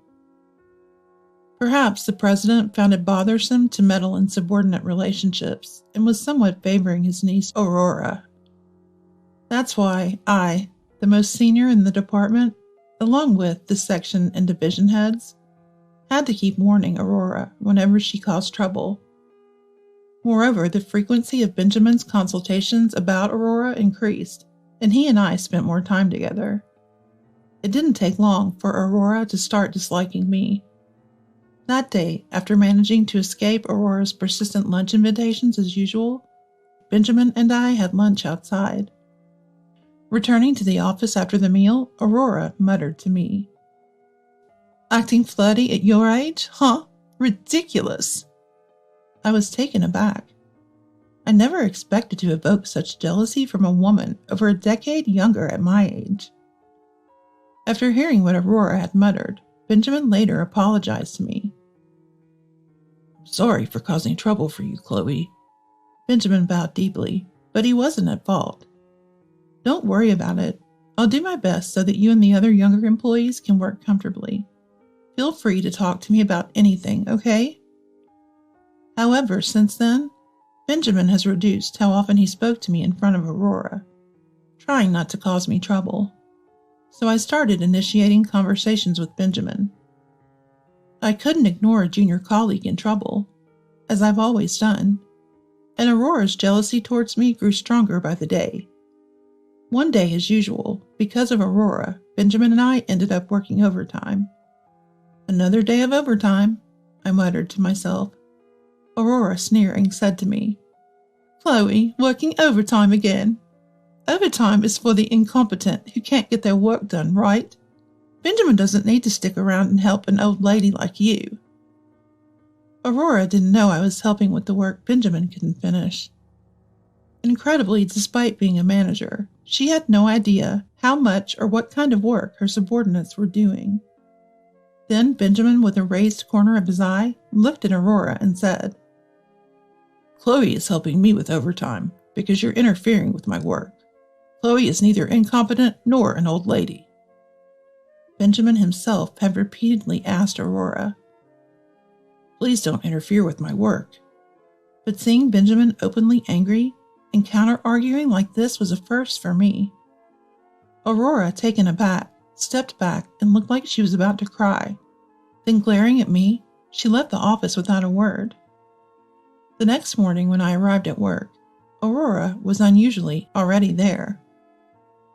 Perhaps the president found it bothersome to meddle in subordinate relationships and was somewhat favoring his niece Aurora. That's why I, the most senior in the department, along with the section and division heads, had to keep warning Aurora whenever she caused trouble. Moreover, the frequency of Benjamin's consultations about Aurora increased, and he and I spent more time together. It didn't take long for Aurora to start disliking me. That day, after managing to escape Aurora's persistent lunch invitations as usual, Benjamin and I had lunch outside. Returning to the office after the meal, Aurora muttered to me, "Acting flirty at your age? Huh? Ridiculous!" I was taken aback. I never expected to evoke such jealousy from a woman over a decade younger at my age. After hearing what Aurora had muttered, Benjamin later apologized to me. "I'm sorry for causing trouble for you, Chloe." Benjamin bowed deeply, but he wasn't at fault. "Don't worry about it. I'll do my best so that you and the other younger employees can work comfortably. Feel free to talk to me about anything, okay?" However, since then, Benjamin has reduced how often he spoke to me in front of Aurora, trying not to cause me trouble. So I started initiating conversations with Benjamin. I couldn't ignore a junior colleague in trouble, as I've always done, and Aurora's jealousy towards me grew stronger by the day. One day, as usual, because of Aurora, Benjamin and I ended up working overtime. "Another day of overtime," I muttered to myself. Aurora, sneering, said to me, "Chloe, working overtime again. Overtime is for the incompetent who can't get their work done right. Benjamin doesn't need to stick around and help an old lady like you." Aurora didn't know I was helping with the work Benjamin couldn't finish. Incredibly, despite being a manager, she had no idea how much or what kind of work her subordinates were doing. Then Benjamin, with a raised corner of his eye, looked at Aurora and said, "Chloe is helping me with overtime because you're interfering with my work. Chloe is neither incompetent nor an old lady." Benjamin himself had repeatedly asked Aurora, "Please don't interfere with my work." But seeing Benjamin openly angry and counter-arguing like this was a first for me. Aurora, taken aback, stepped back and looked like she was about to cry. Then glaring at me, she left the office without a word. The next morning when I arrived at work, Aurora was unusually already there.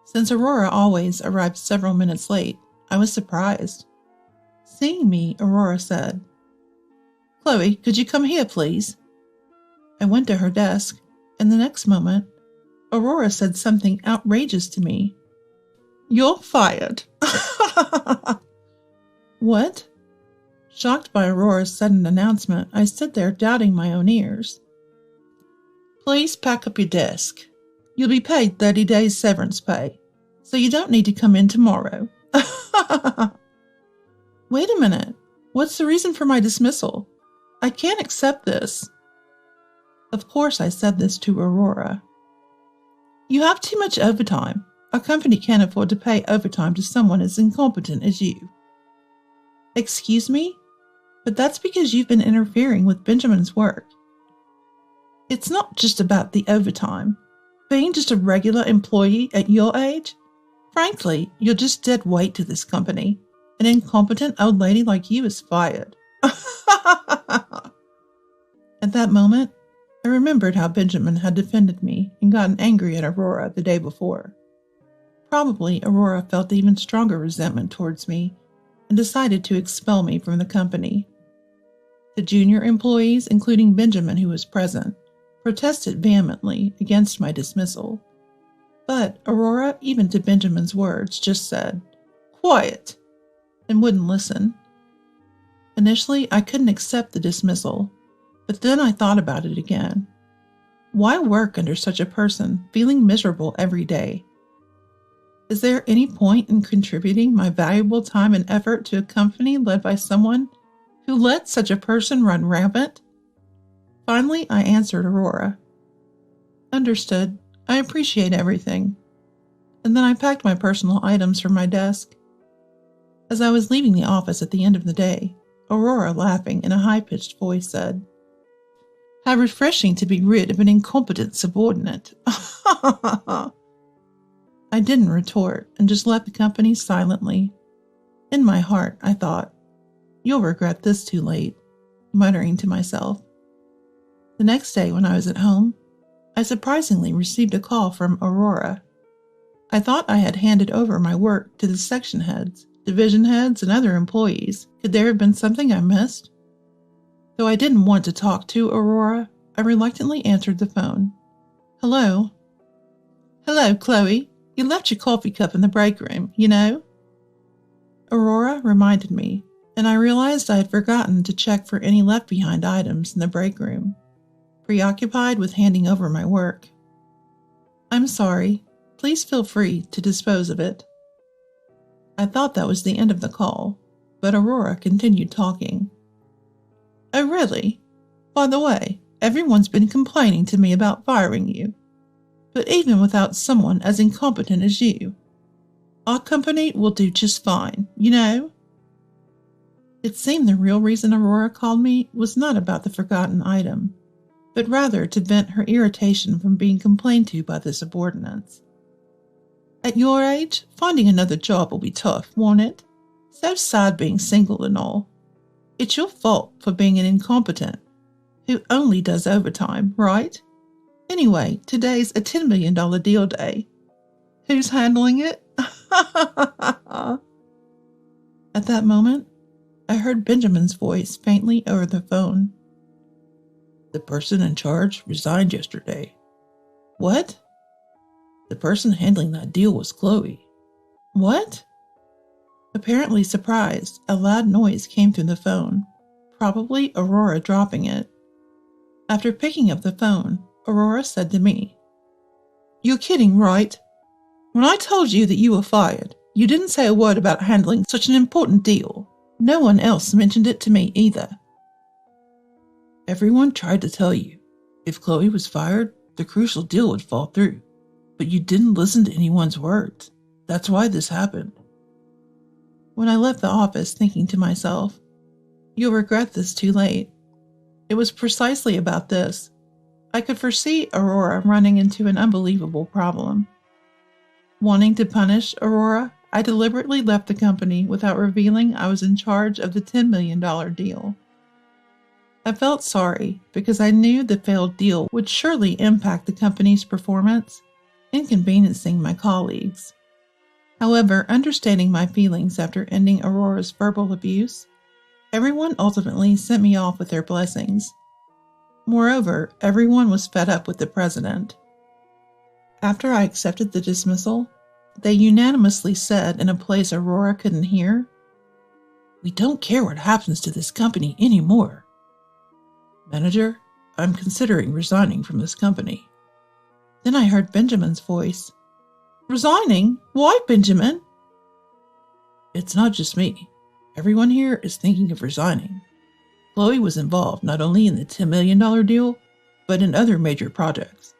Since Aurora always arrived several minutes late, I was surprised. Seeing me, Aurora said, "Chloe, could you come here, please?" I went to her desk, and the next moment, Aurora said something outrageous to me. "You're fired." What? Shocked by Aurora's sudden announcement, I stood there doubting my own ears. "Please pack up your desk. You'll be paid 30 days severance pay, so you don't need to come in tomorrow." Wait a minute. What's the reason for my dismissal? I can't accept this. Of course I said this to Aurora. "You have too much overtime. Our company can't afford to pay overtime to someone as incompetent as you." "Excuse me? But that's because you've been interfering with Benjamin's work." "It's not just about the overtime. Being just a regular employee at your age? Frankly, you're just dead weight to this company. An incompetent old lady like you is fired." At that moment, I remembered how Benjamin had defended me and gotten angry at Aurora the day before. Probably Aurora felt even stronger resentment towards me and decided to expel me from the company. The junior employees, including Benjamin, who was present, protested vehemently against my dismissal. But Aurora, even to Benjamin's words, just said, "Quiet," and wouldn't listen. Initially, I couldn't accept the dismissal, but then I thought about it again. Why work under such a person, feeling miserable every day? Is there any point in contributing my valuable time and effort to a company led by someone who let such a person run rampant? Finally, I answered Aurora. Understood. I appreciate everything. And then I packed my personal items from my desk. As I was leaving the office at the end of the day, Aurora, laughing in a high-pitched voice, said, "How refreshing to be rid of an incompetent subordinate." I didn't retort and just left the company silently. In my heart, I thought, "You'll regret this too late," muttering to myself. The next day when I was at home, I surprisingly received a call from Aurora. I thought I had handed over my work to the section heads, division heads, and other employees. Could there have been something I missed? Though I didn't want to talk to Aurora, I reluctantly answered the phone. "Hello?" "Hello, Chloe. You left your coffee cup in the break room, you know?" Aurora reminded me, and I realized I had forgotten to check for any left-behind items in the break room, preoccupied with handing over my work. "I'm sorry. Please feel free to dispose of it." I thought that was the end of the call, but Aurora continued talking. "Oh, really? By the way, everyone's been complaining to me about firing you. But even without someone as incompetent as you, our company will do just fine, you know?" It seemed the real reason Aurora called me was not about the forgotten item, but rather to vent her irritation from being complained to by the subordinates. "At your age, finding another job will be tough, won't it? So sad being single and all. It's your fault for being an incompetent who only does overtime, right? Anyway, today's a $10 million deal day. Who's handling it?" At that moment, I heard Benjamin's voice faintly over the phone. "The person in charge resigned yesterday." "What?" "The person handling that deal was Chloe." "What?" Apparently surprised, a loud noise came through the phone, probably Aurora dropping it. After picking up the phone, Aurora said to me, "You're kidding, right? When I told you that you were fired, you didn't say a word about handling such an important deal. No one else mentioned it to me either." "Everyone tried to tell you. If Chloe was fired, the crucial deal would fall through. But you didn't listen to anyone's words. That's why this happened." When I left the office, thinking to myself, "You'll regret this too late." It was precisely about this. I could foresee Aurora running into an unbelievable problem. Wanting to punish Aurora, I deliberately left the company without revealing I was in charge of the $10 million deal. I felt sorry because I knew the failed deal would surely impact the company's performance, inconveniencing my colleagues. However, understanding my feelings after ending Aurora's verbal abuse, everyone ultimately sent me off with their blessings. Moreover, everyone was fed up with the president. After I accepted the dismissal, they unanimously said in a place Aurora couldn't hear, "We don't care what happens to this company anymore." "Manager, I'm considering resigning from this company." Then I heard Benjamin's voice. "Resigning? Why, Benjamin?" "It's not just me. Everyone here is thinking of resigning. Chloe was involved not only in the $10 million deal, but in other major projects.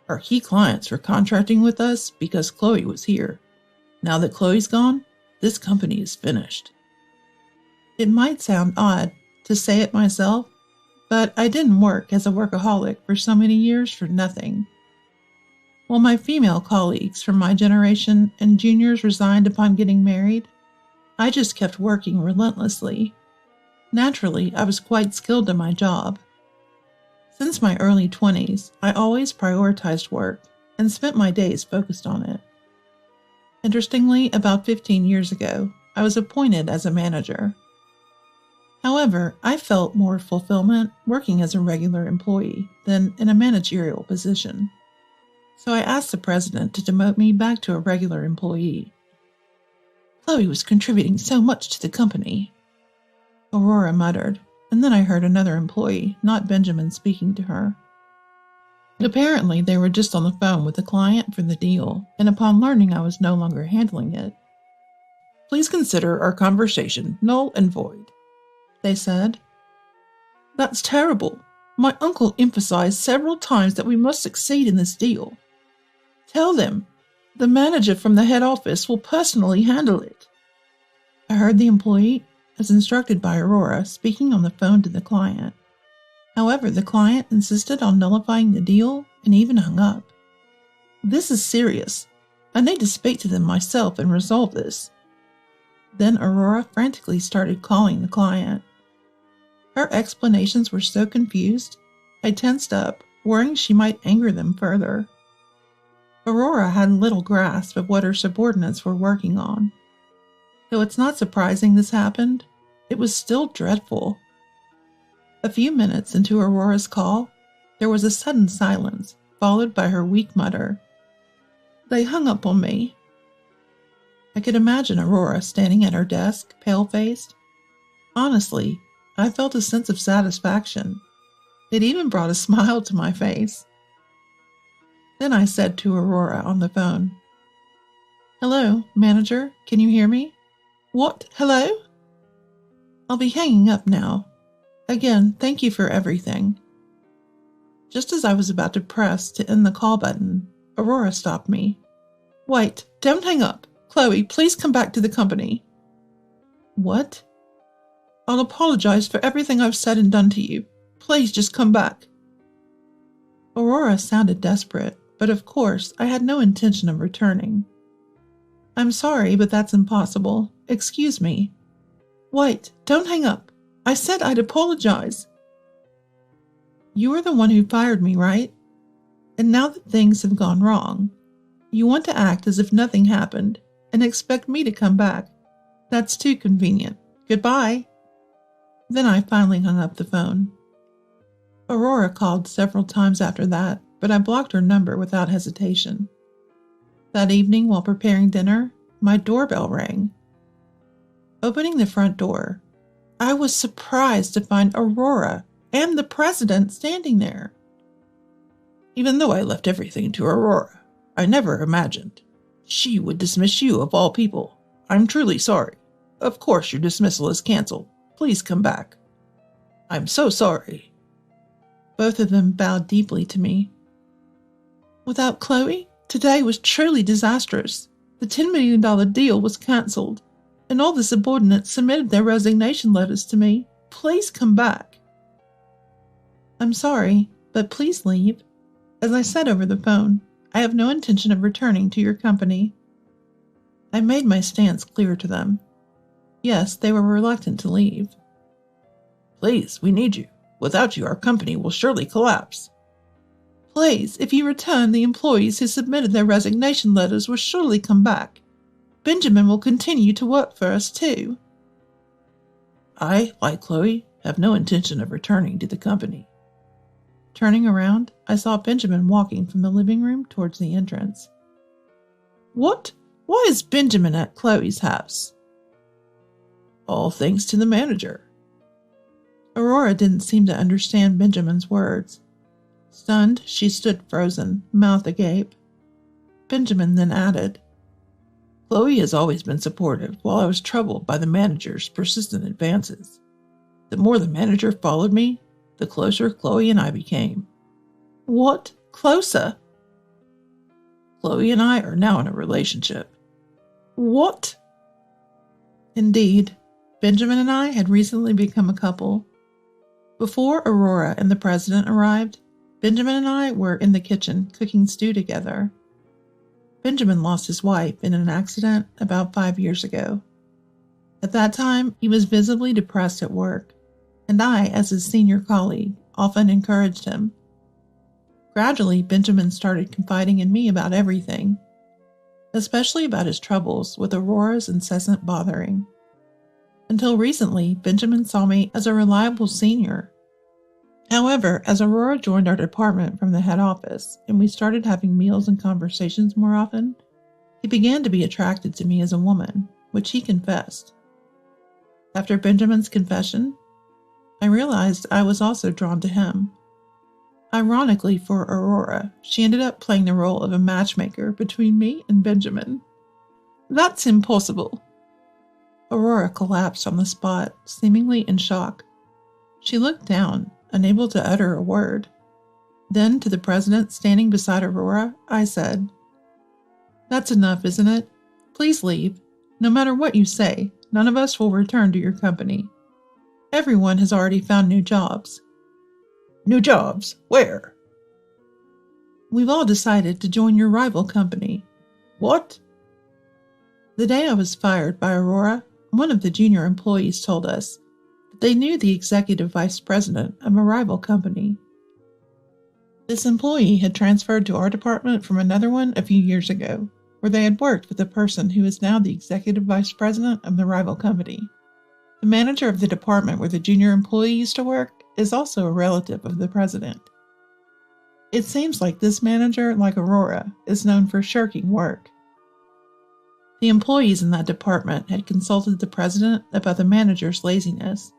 Our key clients were contracting with us because Chloe was here. Now that Chloe's gone, this company is finished." It might sound odd to say it myself, but I didn't work as a workaholic for so many years for nothing. While my female colleagues from my generation and juniors resigned upon getting married, I just kept working relentlessly. Naturally, I was quite skilled in my job. Since my early 20s, I always prioritized work and spent my days focused on it. Interestingly, about 15 years ago, I was appointed as a manager. However, I felt more fulfillment working as a regular employee than in a managerial position. So I asked the president to demote me back to a regular employee. "Chloe was contributing so much to the company," Aurora muttered, and then I heard another employee, not Benjamin, speaking to her. Apparently, they were just on the phone with the client for the deal, and upon learning I was no longer handling it, "Please consider our conversation null and void," they said. "That's terrible. My uncle emphasized several times that we must succeed in this deal. Tell them the manager from the head office will personally handle it. I heard the employee, as instructed by Aurora, speaking on the phone to the client. However, the client insisted on nullifying the deal and even hung up. This is serious. I need to speak to them myself and resolve this. Then Aurora frantically started calling the client. Her explanations were so confused, I tensed up, worrying she might anger them further. Aurora had little grasp of what her subordinates were working on. Though it's not surprising this happened, it was still dreadful. A few minutes into Aurora's call, there was a sudden silence, followed by her weak mutter. They hung up on me. I could imagine Aurora standing at her desk, pale-faced. Honestly, I felt a sense of satisfaction. It even brought a smile to my face. Then I said to Aurora on the phone, Hello, manager, can you hear me? What? Hello? I'll be hanging up now. Again, thank you for everything. Just as I was about to press to end the call button, Aurora stopped me. Wait, don't hang up. Chloe, please come back to the company. What? I'll apologize for everything I've said and done to you. Please just come back. Aurora sounded desperate, but of course I had no intention of returning. I'm sorry, but that's impossible. Excuse me. Wait, don't hang up. I said I'd apologize. You were the one who fired me, right? And now that things have gone wrong, you want to act as if nothing happened and expect me to come back. That's too convenient. Goodbye. Then I finally hung up the phone. Aurora called several times after that, but I blocked her number without hesitation. That evening, while preparing dinner, my doorbell rang. Opening the front door, I was surprised to find Aurora and the president standing there. Even though I left everything to Aurora, I never imagined she would dismiss you of all people. I'm truly sorry. Of course your dismissal is canceled. Please come back. I'm so sorry. Both of them bowed deeply to me. Without Chloe, today was truly disastrous. The $10 million deal was canceled, and all the subordinates submitted their resignation letters to me. Please come back. I'm sorry, but please leave. As I said over the phone, I have no intention of returning to your company. I made my stance clear to them. Yes, they were reluctant to leave. Please, we need you. Without you, our company will surely collapse. Please, if you return, the employees who submitted their resignation letters will surely come back. Benjamin will continue to work for us, too. I, like Chloe, have no intention of returning to the company. Turning around, I saw Benjamin walking from the living room towards the entrance. What? Why is Benjamin at Chloe's house? All thanks to the manager. Aurora didn't seem to understand Benjamin's words. Stunned, she stood frozen, mouth agape. Benjamin then added, Chloe has always been supportive while I was troubled by the manager's persistent advances. The more the manager followed me, the closer Chloe and I became. What? Closer? Chloe and I are now in a relationship. What? Indeed, Benjamin and I had recently become a couple. Before Aurora and the president arrived, Benjamin and I were in the kitchen cooking stew together. Benjamin lost his wife in an accident about 5 years ago. At that time, he was visibly depressed at work, and I, as his senior colleague, often encouraged him. Gradually, Benjamin started confiding in me about everything, especially about his troubles with Aurora's incessant bothering. Until recently, Benjamin saw me as a reliable senior. However, as Aurora joined our department from the head office and we started having meals and conversations more often, he began to be attracted to me as a woman, which he confessed. After Benjamin's confession, I realized I was also drawn to him. Ironically for Aurora, she ended up playing the role of a matchmaker between me and Benjamin. That's impossible. Aurora collapsed on the spot, seemingly in shock. She looked down, unable to utter a word. Then, to the president standing beside Aurora, I said, "That's enough, isn't it? Please leave. No matter what you say, none of us will return to your company. Everyone has already found new jobs." "New jobs? Where?" "We've all decided to join your rival company." "What?" The day I was fired by Aurora, one of the junior employees told us that they knew the executive vice president of a rival company. This employee had transferred to our department from another one a few years ago, where they had worked with the person who is now the executive vice president of the rival company. The manager of the department where the junior employee used to work is also a relative of the president. It seems like this manager, like Aurora, is known for shirking work. The employees in that department had consulted the president about the manager's laziness,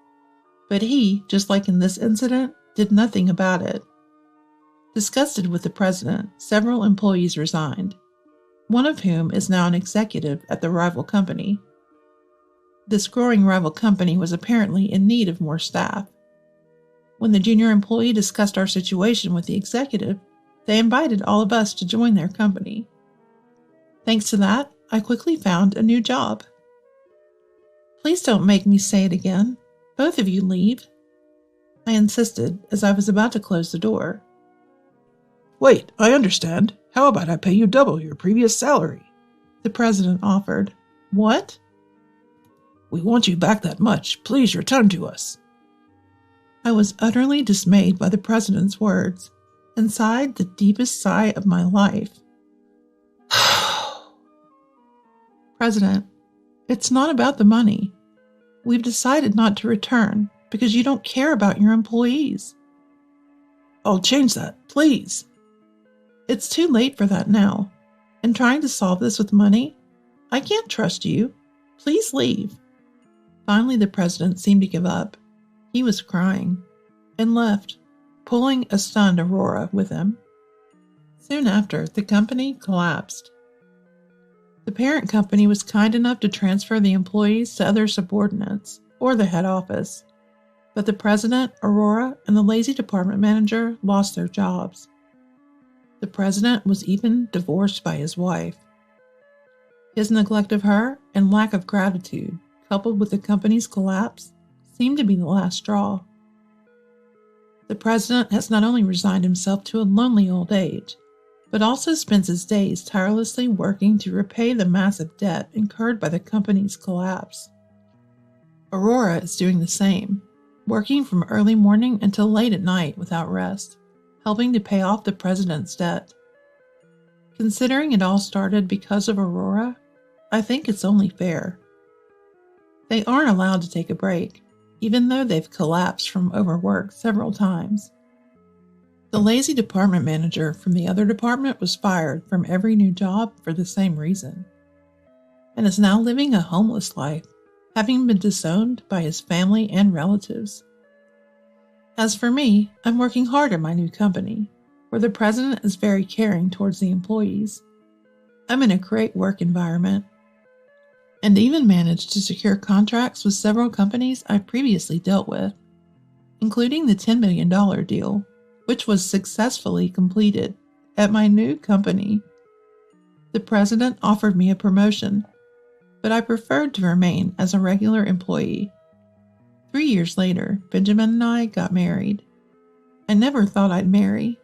but he, just like in this incident, did nothing about it. Disgusted with the president, several employees resigned, one of whom is now an executive at the rival company. This growing rival company was apparently in need of more staff. When the junior employee discussed our situation with the executive, they invited all of us to join their company. Thanks to that, I quickly found a new job. Please don't make me say it again. Both of you leave, I insisted as I was about to close the door. "Wait, I understand. How about I pay you double your previous salary?" the president offered. "What?" "We want you back that much. Please return to us." I was utterly dismayed by the president's words and sighed the deepest sigh of my life. "President, it's not about the money. We've decided not to return because you don't care about your employees." "I'll change that, please." "It's too late for that now. And trying to solve this with money? I can't trust you. Please leave." Finally, the president seemed to give up. He was crying and left, pulling a stunned Aurora with him. Soon after, the company collapsed. The parent company was kind enough to transfer the employees to other subordinates or the head office, but the president, Aurora, and the lazy department manager lost their jobs. The president was even divorced by his wife. His neglect of her and lack of gratitude, coupled with the company's collapse, seemed to be the last straw. The president has not only resigned himself to a lonely old age, but also spends his days tirelessly working to repay the massive debt incurred by the company's collapse. Aurora is doing the same, working from early morning until late at night without rest, helping to pay off the president's debt. Considering it all started because of Aurora, I think it's only fair. They aren't allowed to take a break, even though they've collapsed from overwork several times. The lazy department manager from the other department was fired from every new job for the same reason, and is now living a homeless life, having been disowned by his family and relatives. As for me, I'm working hard at my new company, where the president is very caring towards the employees. I'm in a great work environment, and even managed to secure contracts with several companies I previously dealt with, including the $10 million deal, which was successfully completed at my new company. The president offered me a promotion, but I preferred to remain as a regular employee. 3 years later, Benjamin and I got married. I never thought I'd marry,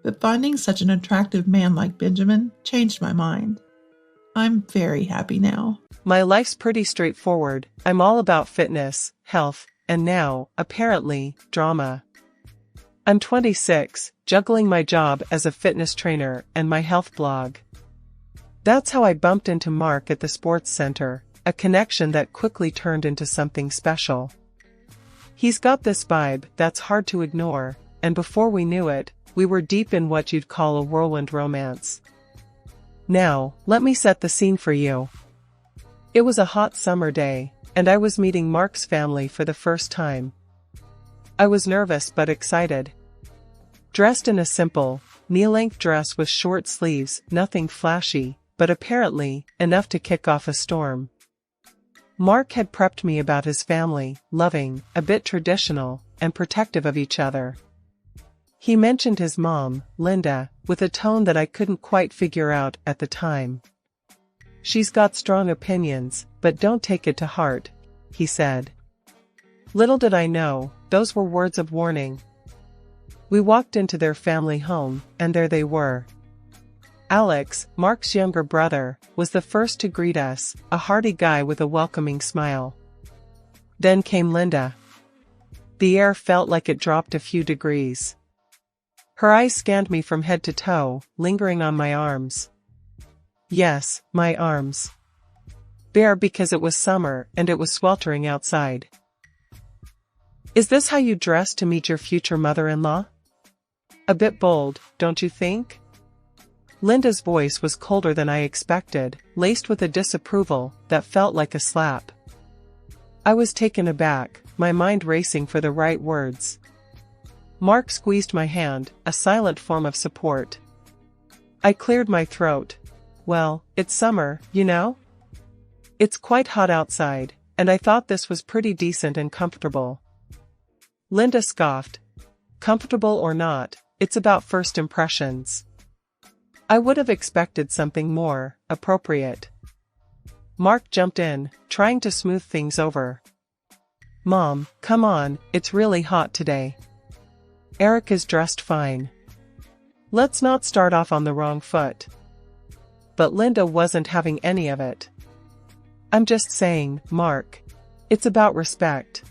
but finding such an attractive man like Benjamin changed my mind. I'm very happy now. My life's pretty straightforward. I'm all about fitness, health, and now, apparently, drama. I'm 26, juggling my job as a fitness trainer and my health blog. That's how I bumped into Mark at the sports center, a connection that quickly turned into something special. He's got this vibe that's hard to ignore, and before we knew it, we were deep in what you'd call a whirlwind romance. Now, let me set the scene for you. It was a hot summer day, and I was meeting Mark's family for the first time. I was nervous but excited. Dressed in a simple, knee-length dress with short sleeves, nothing flashy, but apparently, enough to kick off a storm. Mark had prepped me about his family, loving, a bit traditional, and protective of each other. He mentioned his mom, Linda, with a tone that I couldn't quite figure out at the time. "She's got strong opinions, but don't take it to heart," he said. Little did I know, those were words of warning. We walked into their family home, and there they were. Alex, Mark's younger brother, was the first to greet us, a hearty guy with a welcoming smile. Then came Linda. The air felt like it dropped a few degrees. Her eyes scanned me from head to toe, lingering on my arms. Yes, my arms. Bare because it was summer and it was sweltering outside. "Is this how you dress to meet your future mother-in-law? A bit bold, don't you think?" Linda's voice was colder than I expected, laced with a disapproval that felt like a slap. I was taken aback, my mind racing for the right words. Mark squeezed my hand, a silent form of support. I cleared my throat. "Well, it's summer, you know? It's quite hot outside, and I thought this was pretty decent and comfortable." Linda scoffed. "Comfortable or not, it's about first impressions." I would have expected something more appropriate. Mark jumped in, trying to smooth things over. "Mom, come on, it's really hot today. Erica's dressed fine. Let's not start off on the wrong foot." But Linda wasn't having any of it. "I'm just saying, Mark. It's about respect."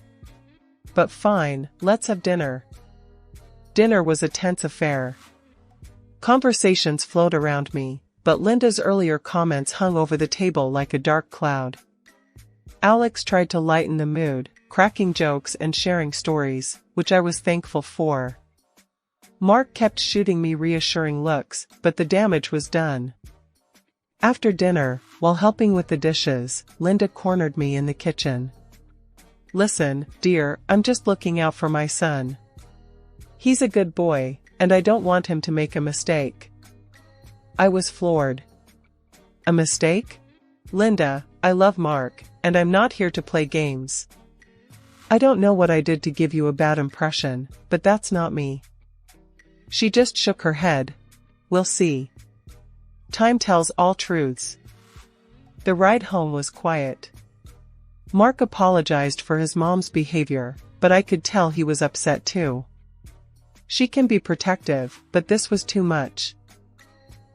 "But fine, let's have dinner." Dinner was a tense affair. Conversations flowed around me, but Linda's earlier comments hung over the table like a dark cloud. Alex tried to lighten the mood, cracking jokes and sharing stories, which I was thankful for. Mark kept shooting me reassuring looks, but the damage was done. After dinner, while helping with the dishes, Linda cornered me in the kitchen. "Listen, dear, I'm just looking out for my son. He's a good boy, and I don't want him to make a mistake." I was floored. "A mistake? Linda, I love Mark, and I'm not here to play games. I don't know what I did to give you a bad impression, but that's not me." She just shook her head. "We'll see. Time tells all truths." The ride home was quiet. Mark apologized for his mom's behavior, but I could tell he was upset too. She can be protective, but this was too much.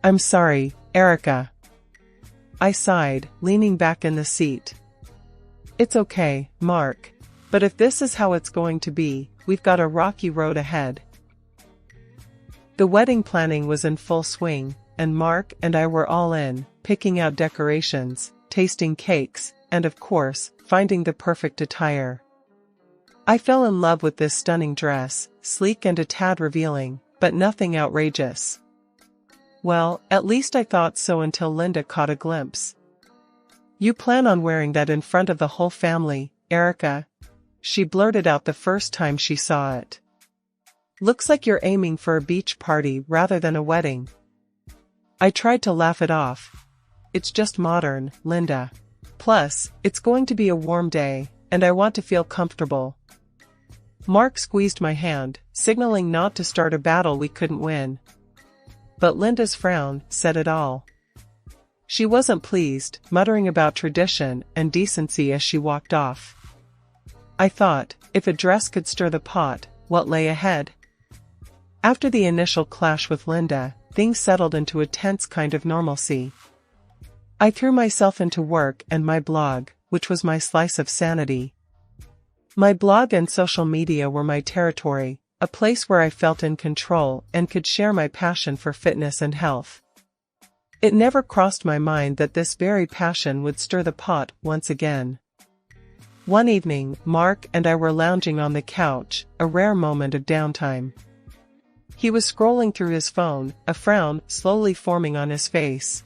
"I'm sorry, Erica." I sighed, leaning back in the seat. "It's okay, Mark. But if this is how it's going to be, we've got a rocky road ahead." The wedding planning was in full swing, and Mark and I were all in, picking out decorations, tasting cakes, and of course, finding the perfect attire. I fell in love with this stunning dress, sleek and a tad revealing, but nothing outrageous. Well, at least I thought so until Linda caught a glimpse. "You plan on wearing that in front of the whole family, Erica?" She blurted out the first time she saw it. "Looks like you're aiming for a beach party rather than a wedding." I tried to laugh it off. "It's just modern, Linda. Plus, it's going to be a warm day, and I want to feel comfortable." Mark squeezed my hand, signaling not to start a battle we couldn't win. But Linda's frown said it all. She wasn't pleased, muttering about tradition and decency as she walked off. I thought, if a dress could stir the pot, what lay ahead? After the initial clash with Linda, things settled into a tense kind of normalcy. I threw myself into work and my blog, which was my slice of sanity. My blog and social media were my territory, a place where I felt in control and could share my passion for fitness and health. It never crossed my mind that this very passion would stir the pot once again. One evening, Mark and I were lounging on the couch, a rare moment of downtime. He was scrolling through his phone, a frown slowly forming on his face.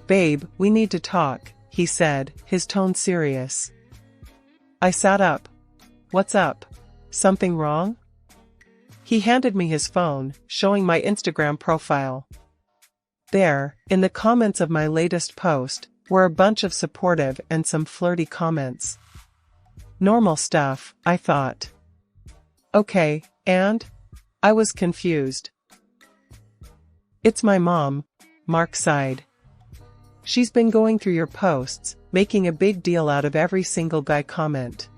"Babe, we need to talk," he said, his tone serious. I sat up. "What's up? Something wrong?" He handed me his phone, showing my Instagram profile. There, in the comments of my latest post, were a bunch of supportive and some flirty comments. Normal stuff, I thought. Okay, and? I was confused. It's my mom, Mark sighed. She's been going through your posts, making a big deal out of every single guy comment.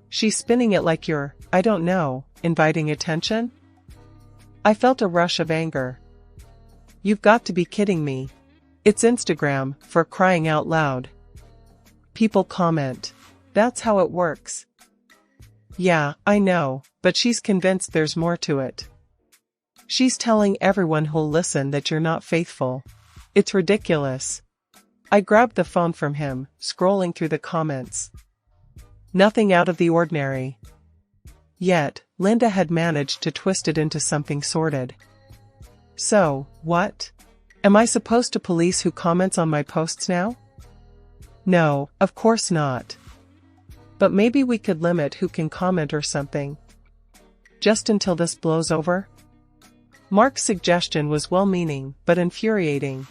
She's spinning it like you're, I don't know, inviting attention? I felt a rush of anger. You've got to be kidding me. It's Instagram, for crying out loud. People comment. That's how it works. Yeah, I know, but she's convinced there's more to it. She's telling everyone who'll listen that you're not faithful. It's ridiculous. I grabbed the phone from him, scrolling through the comments. Nothing out of the ordinary. Yet, Linda had managed to twist it into something sordid. So, what? Am I supposed to police who comments on my posts now? No, of course not. But maybe we could limit who can comment or something. Just until this blows over? Mark's suggestion was well-meaning, but infuriating.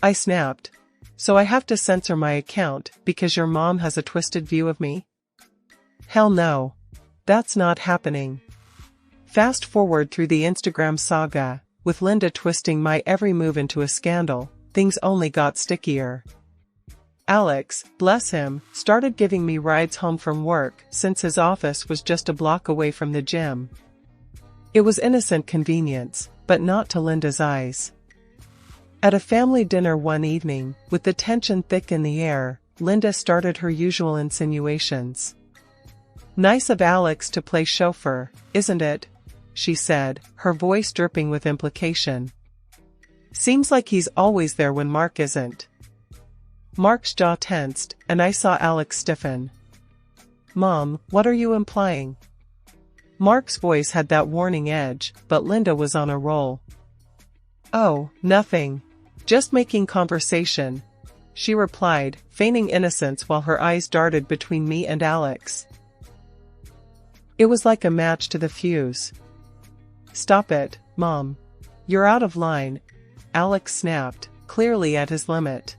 I snapped. So I have to censor my account because your mom has a twisted view of me? Hell no. That's not happening. Fast forward through the Instagram saga, with Linda twisting my every move into a scandal, things only got stickier. Alex, bless him, started giving me rides home from work since his office was just a block away from the gym. It was innocent convenience, but not to Linda's eyes. At a family dinner one evening, with the tension thick in the air, Linda started her usual insinuations. Nice of Alex to play chauffeur, isn't it? She said, her voice dripping with implication. Seems like he's always there when Mark isn't. Mark's jaw tensed, and I saw Alex stiffen. Mom, what are you implying? Mark's voice had that warning edge, but Linda was on a roll. Oh, nothing. Just making conversation, she replied, feigning innocence while her eyes darted between me and Alex. It was like a match to the fuse. Stop it, Mom. You're out of line, Alex snapped, clearly at his limit.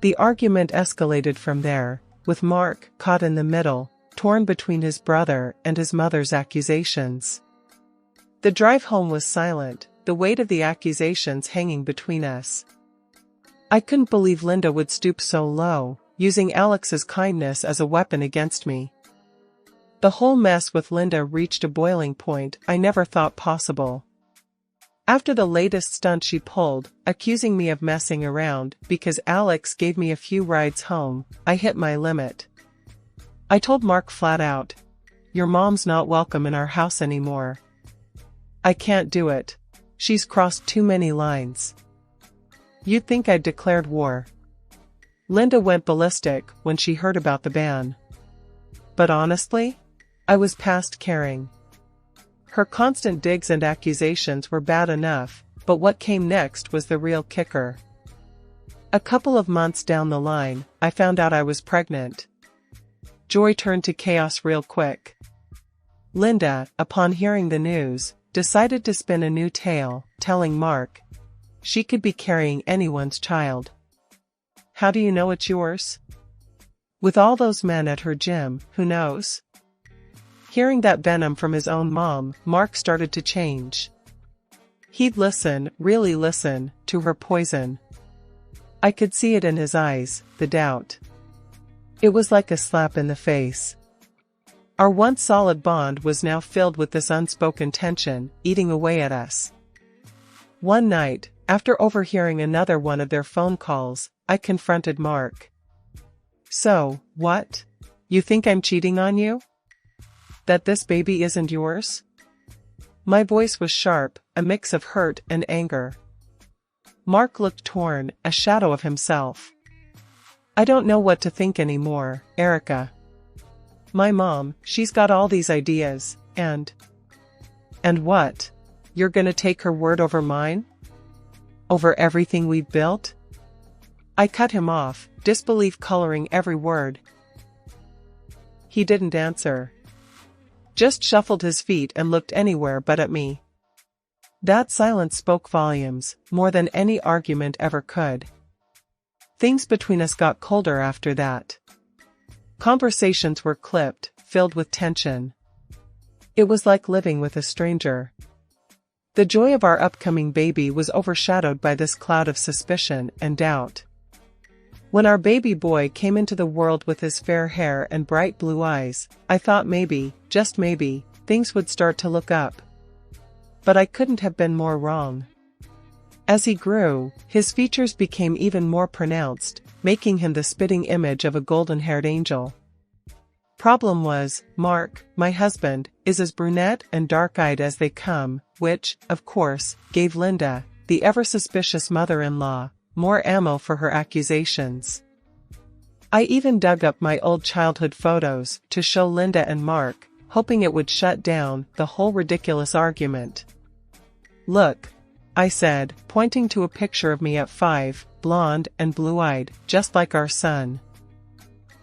The argument escalated from there, with Mark caught in the middle, torn between his brother and his mother's accusations. The drive home was silent, the weight of the accusations hanging between us. I couldn't believe Linda would stoop so low, using Alex's kindness as a weapon against me. The whole mess with Linda reached a boiling point I never thought possible. After the latest stunt she pulled, accusing me of messing around because Alex gave me a few rides home, I hit my limit. I told Mark flat out, your mom's not welcome in our house anymore. I can't do it. She's crossed too many lines. You'd think I'd declared war. Linda went ballistic when she heard about the ban. But honestly, I was past caring. Her constant digs and accusations were bad enough, but what came next was the real kicker. A couple of months down the line, I found out I was pregnant. Joy turned to chaos real quick. Linda, upon hearing the news, decided to spin a new tale, telling Mark she could be carrying anyone's child. How do you know it's yours? With all those men at her gym, who knows? Hearing that venom from his own mom, Mark started to change. He'd listen, really listen, to her poison. I could see it in his eyes, the doubt. It was like a slap in the face. Our once solid bond was now filled with this unspoken tension, eating away at us. One night, after overhearing another one of their phone calls, I confronted Mark. So, what? You think I'm cheating on you? That this baby isn't yours? My voice was sharp, a mix of hurt and anger. Mark looked torn, a shadow of himself. I don't know what to think anymore, Erica. My mom, she's got all these ideas, and what? You're gonna take her word over mine? Over everything we've built? I cut him off, disbelief coloring every word. He didn't answer. Just shuffled his feet and looked anywhere but at me. That silence spoke volumes, more than any argument ever could. Things between us got colder after that. Conversations were clipped, filled with tension. It was like living with a stranger. The joy of our upcoming baby was overshadowed by this cloud of suspicion and doubt. When our baby boy came into the world with his fair hair and bright blue eyes, I thought maybe, just maybe, things would start to look up. But I couldn't have been more wrong. As he grew, his features became even more pronounced, making him the spitting image of a golden-haired angel. Problem was, Mark, my husband, is as brunette and dark-eyed as they come, which, of course, gave Linda, the ever-suspicious mother-in-law, more ammo for her accusations. I even dug up my old childhood photos to show Linda and Mark, hoping it would shut down the whole ridiculous argument. Look, I said, pointing to a picture of me at 5, blonde and blue-eyed, just like our son.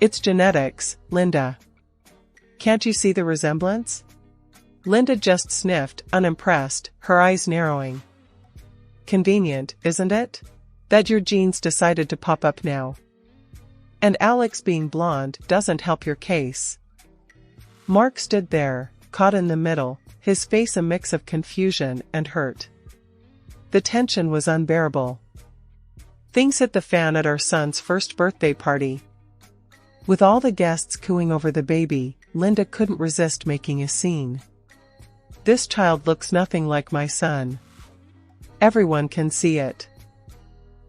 It's genetics, Linda. Can't you see the resemblance? Linda just sniffed, unimpressed, her eyes narrowing. Convenient, isn't it? That your genes decided to pop up now. And Alex being blonde doesn't help your case. Mark stood there, caught in the middle, his face a mix of confusion and hurt. The tension was unbearable. Things hit the fan at our son's first birthday party. With all the guests cooing over the baby, Linda couldn't resist making a scene. This child looks nothing like my son. Everyone can see it.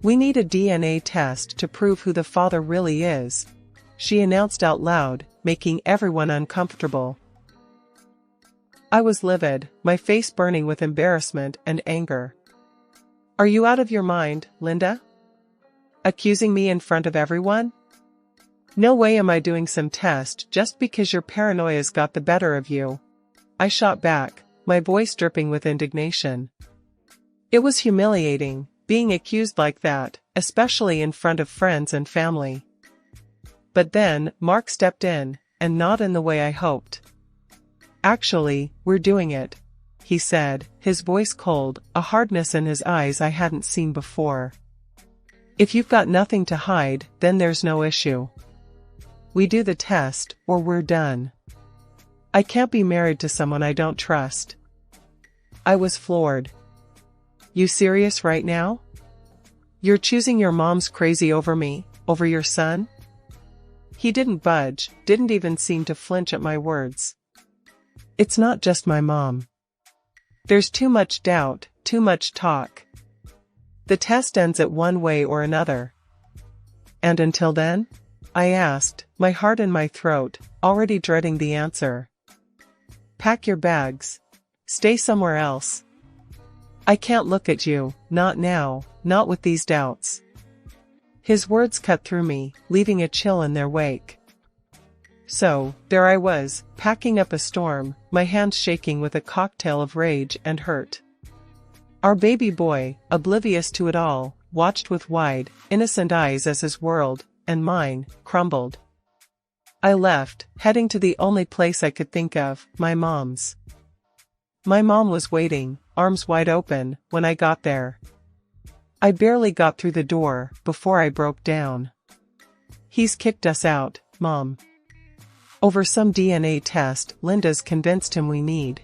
We need a DNA test to prove who the father really is, she announced out loud, making everyone uncomfortable. I was livid, my face burning with embarrassment and anger. Are you out of your mind, Linda? Accusing me in front of everyone? No way am I doing some test just because your paranoia's got the better of you. I shot back, my voice dripping with indignation. It was humiliating, being accused like that, especially in front of friends and family. But then, Mark stepped in, and not in the way I hoped. Actually, we're doing it, he said, his voice cold, a hardness in his eyes I hadn't seen before. If you've got nothing to hide, then there's no issue. We do the test, or we're done. I can't be married to someone I don't trust. I was floored. You serious right now? You're choosing your mom's crazy over me, over your son? He didn't budge, didn't even seem to flinch at my words. It's not just my mom. There's too much doubt, too much talk. The test ends at one way or another. And until then? I asked, my heart in my throat, already dreading the answer. Pack your bags. Stay somewhere else. I can't look at you, not now, not with these doubts. His words cut through me, leaving a chill in their wake. So, there I was, packing up a storm, my hands shaking with a cocktail of rage and hurt. Our baby boy, oblivious to it all, watched with wide, innocent eyes as his world, and mine, crumbled. I left, heading to the only place I could think of, my mom's. My mom was waiting, arms wide open, when I got there. I barely got through the door, before I broke down. He's kicked us out, Mom. Over some DNA test Linda's convinced him we need.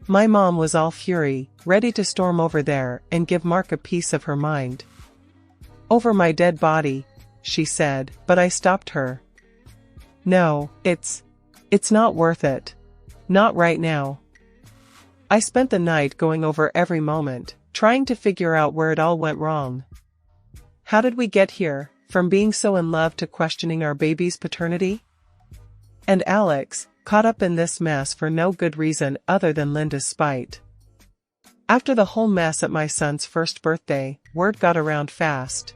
My mom was all fury, ready to storm over there and give Mark a piece of her mind. Over my dead body, she said, but I stopped her. No, it's not worth it. Not right now. I spent the night going over every moment, trying to figure out where it all went wrong. How did we get here, from being so in love to questioning our baby's paternity? And Alex, caught up in this mess for no good reason other than Linda's spite. After the whole mess at my son's first birthday, word got around fast.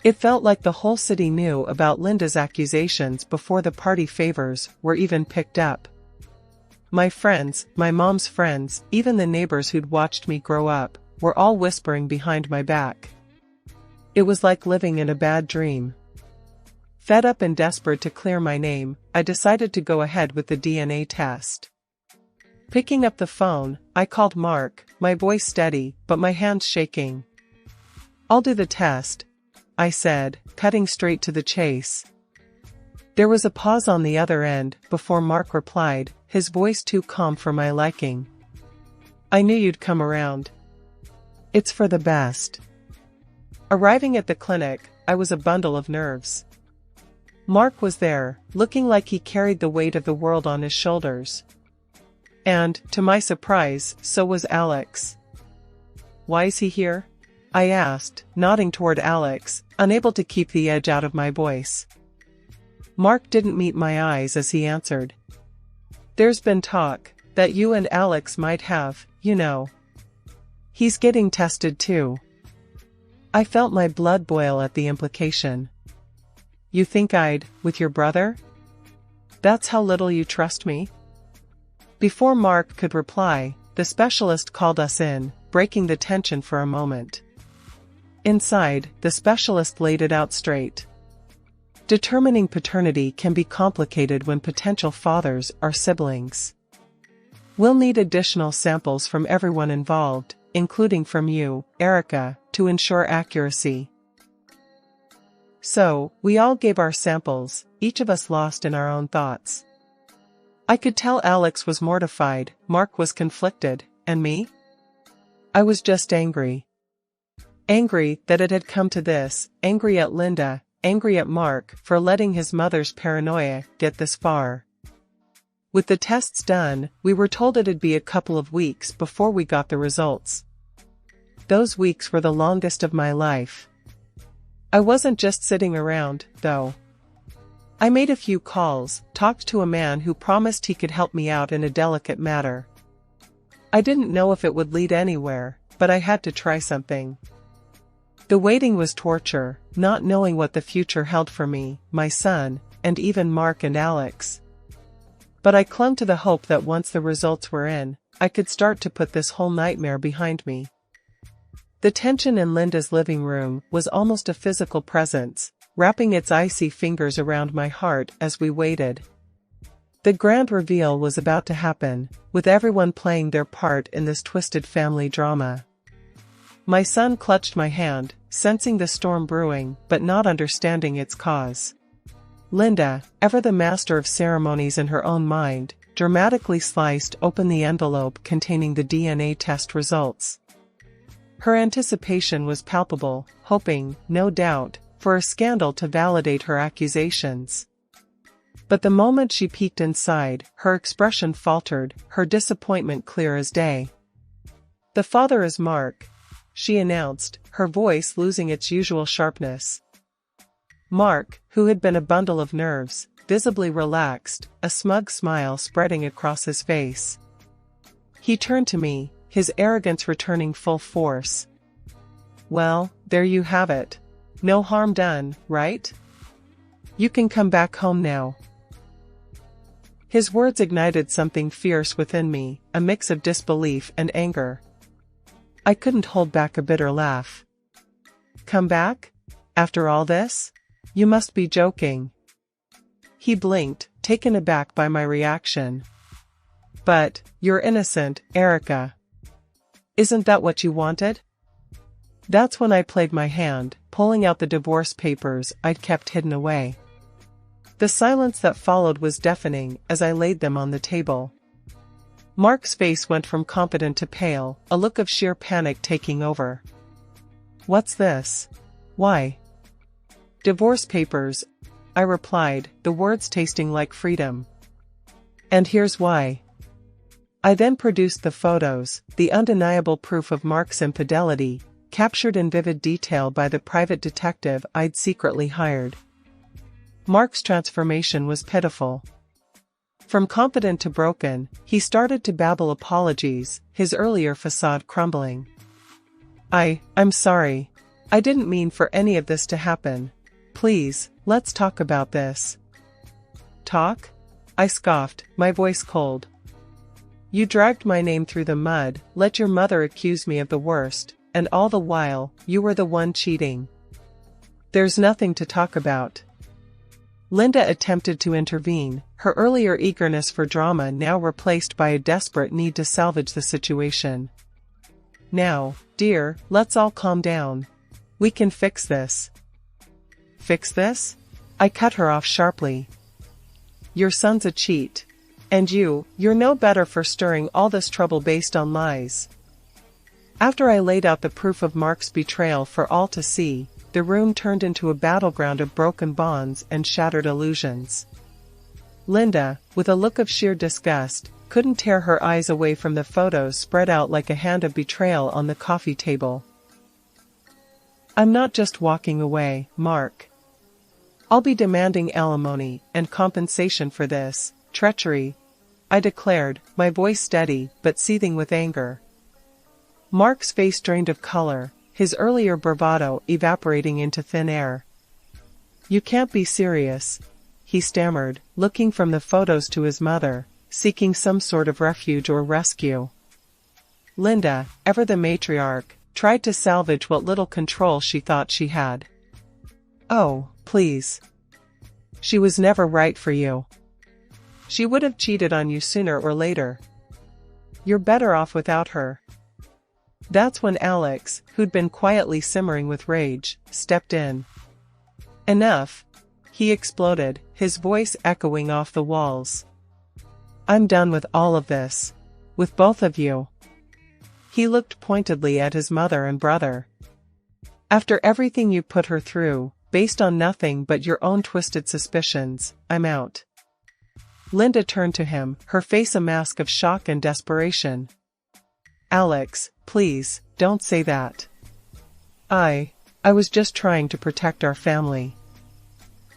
It felt like the whole city knew about Linda's accusations before the party favors were even picked up. My friends, my mom's friends, even the neighbors who'd watched me grow up, were all whispering behind my back. It was like living in a bad dream. Fed up and desperate to clear my name, I decided to go ahead with the DNA test. Picking up the phone, I called Mark, my voice steady, but my hands shaking. I'll do the test, I said, cutting straight to the chase. There was a pause on the other end, before Mark replied, his voice too calm for my liking. I knew you'd come around. It's for the best. Arriving at the clinic, I was a bundle of nerves. Mark was there, looking like he carried the weight of the world on his shoulders. And, to my surprise, so was Alex. Why is he here? I asked, nodding toward Alex, unable to keep the edge out of my voice. Mark didn't meet my eyes as he answered. There's been talk that you and Alex might have, you know. He's getting tested too. I felt my blood boil at the implication. You think I'd, with your brother? That's how little you trust me? Before Mark could reply, the specialist called us in, breaking the tension for a moment. Inside, the specialist laid it out straight. Determining paternity can be complicated when potential fathers are siblings. We'll need additional samples from everyone involved, including from you, Erica, to ensure accuracy. So, we all gave our samples, each of us lost in our own thoughts. I could tell Alex was mortified, Mark was conflicted, and me? I was just angry. Angry that it had come to this, angry at Linda, angry at Mark for letting his mother's paranoia get this far. With the tests done, we were told it'd be a couple of weeks before we got the results. Those weeks were the longest of my life. I wasn't just sitting around, though. I made a few calls, talked to a man who promised he could help me out in a delicate matter. I didn't know if it would lead anywhere, but I had to try something. The waiting was torture, not knowing what the future held for me, my son, and even Mark and Alex. But I clung to the hope that once the results were in, I could start to put this whole nightmare behind me. The tension in Linda's living room was almost a physical presence, wrapping its icy fingers around my heart as we waited. The grand reveal was about to happen, with everyone playing their part in this twisted family drama. My son clutched my hand, sensing the storm brewing, but not understanding its cause. Linda, ever the master of ceremonies in her own mind, dramatically sliced open the envelope containing the DNA test results. Her anticipation was palpable, hoping, no doubt, for a scandal to validate her accusations. But the moment she peeked inside, her expression faltered, her disappointment clear as day. "The father is Mark," she announced, her voice losing its usual sharpness. Mark, who had been a bundle of nerves, visibly relaxed, a smug smile spreading across his face. He turned to me, his arrogance returning full force. "Well, there you have it. No harm done, right? You can come back home now." His words ignited something fierce within me, a mix of disbelief and anger. I couldn't hold back a bitter laugh. "Come back? After all this? You must be joking." He blinked, taken aback by my reaction. "But, you're innocent, Erica. Isn't that what you wanted?" That's when I played my hand, pulling out the divorce papers I'd kept hidden away. The silence that followed was deafening as I laid them on the table. Mark's face went from confident to pale, a look of sheer panic taking over. "What's this? Why?" "Divorce papers," I replied, the words tasting like freedom. "And here's why." I then produced the photos, the undeniable proof of Mark's infidelity, captured in vivid detail by the private detective I'd secretly hired. Mark's transformation was pitiful. From confident to broken, he started to babble apologies, his earlier facade crumbling. I'm sorry. I didn't mean for any of this to happen. Please, let's talk about this." "Talk?" I scoffed, my voice cold. "You dragged my name through the mud, let your mother accuse me of the worst, and all the while, you were the one cheating. There's nothing to talk about." Linda attempted to intervene, her earlier eagerness for drama now replaced by a desperate need to salvage the situation. "Now, dear, let's all calm down. We can fix this." "Fix this?" I cut her off sharply. "Your son's a cheat. And you're no better for stirring all this trouble based on lies. After I laid out the proof of Mark's betrayal for all to see, the room turned into a battleground of broken bonds and shattered illusions. Linda, with a look of sheer disgust, couldn't tear her eyes away from the photos spread out like a hand of betrayal on the coffee table. I'm not just walking away, Mark. I'll be demanding alimony and compensation for this treachery, I declared, my voice steady but seething with anger. Mark's face drained of color, his earlier bravado evaporating into thin air. You can't be serious, he stammered, looking from the photos to his mother, seeking some sort of refuge or rescue. Linda, ever the matriarch, tried to salvage what little control she thought she had. Oh, please. She was never right for you. She would have cheated on you sooner or later. You're better off without her. That's when Alex, who'd been quietly simmering with rage, stepped in. Enough, he exploded, his voice echoing off the walls. I'm done with all of this. With both of you. He looked pointedly at his mother and brother. After everything you put her through, based on nothing but your own twisted suspicions, I'm out. Linda turned to him, her face a mask of shock and desperation. Alex, please, don't say that. I was just trying to protect our family.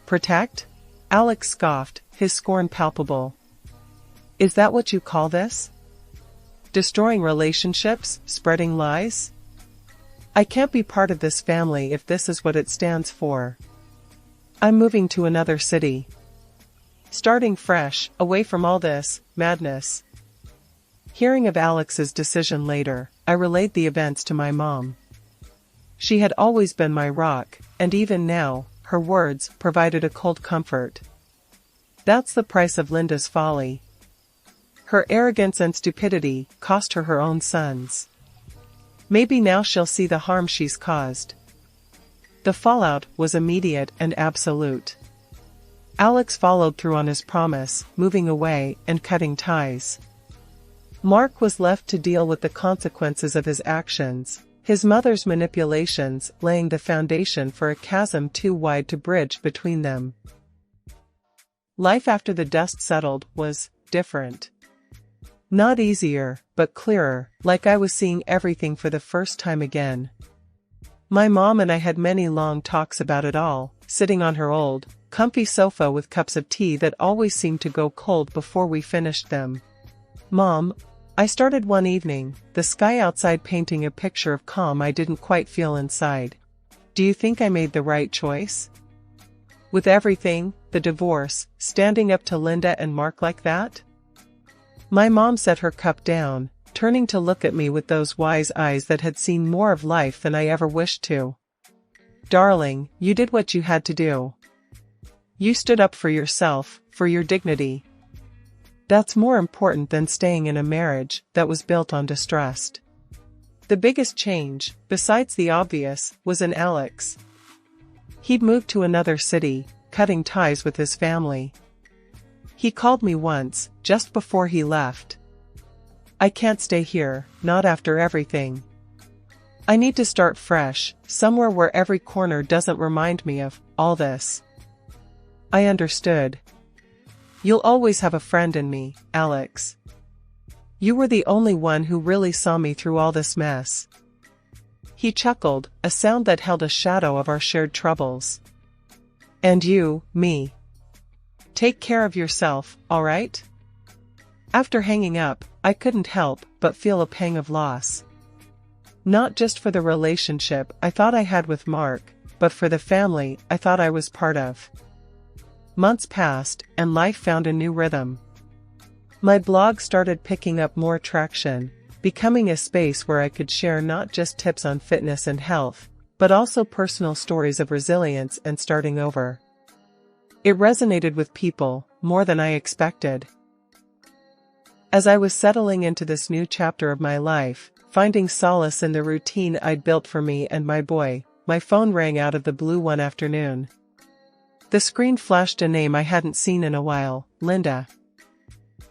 Protect? Alex scoffed, his scorn palpable. Is that what you call this? Destroying relationships, spreading lies? I can't be part of this family if this is what it stands for. I'm moving to another city. Starting fresh, away from all this madness. Hearing of Alex's decision later, I relayed the events to my mom. She had always been my rock, and even now, her words provided a cold comfort. That's the price of Linda's folly. Her arrogance and stupidity cost her her own sons. Maybe now she'll see the harm she's caused. The fallout was immediate and absolute. Alex followed through on his promise, moving away and cutting ties. Mark was left to deal with the consequences of his actions, his mother's manipulations laying the foundation for a chasm too wide to bridge between them. Life after the dust settled was different. Not easier, but clearer, like I was seeing everything for the first time again. My mom and I had many long talks about it all, sitting on her old, comfy sofa with cups of tea that always seemed to go cold before we finished them. Mom, I started one evening, the sky outside painting a picture of calm I didn't quite feel inside. Do you think I made the right choice? With everything, the divorce, standing up to Linda and Mark like that? My mom set her cup down, turning to look at me with those wise eyes that had seen more of life than I ever wished to. Darling, you did what you had to do. You stood up for yourself, for your dignity. That's more important than staying in a marriage that was built on distrust. The biggest change, besides the obvious, was in Alex. He'd moved to another city, cutting ties with his family. He called me once, just before he left. I can't stay here, not after everything. I need to start fresh, somewhere where every corner doesn't remind me of all this. I understood. You'll always have a friend in me, Alex. You were the only one who really saw me through all this mess. He chuckled, a sound that held a shadow of our shared troubles. And you, me. Take care of yourself, all right? After hanging up, I couldn't help but feel a pang of loss. Not just for the relationship I thought I had with Mark, but for the family I thought I was part of. Months passed, and life found a new rhythm. My blog started picking up more traction, becoming a space where I could share not just tips on fitness and health, but also personal stories of resilience and starting over. It resonated with people, more than I expected. As I was settling into this new chapter of my life, finding solace in the routine I'd built for me and my boy, my phone rang out of the blue one afternoon. The screen flashed a name I hadn't seen in a while, Linda.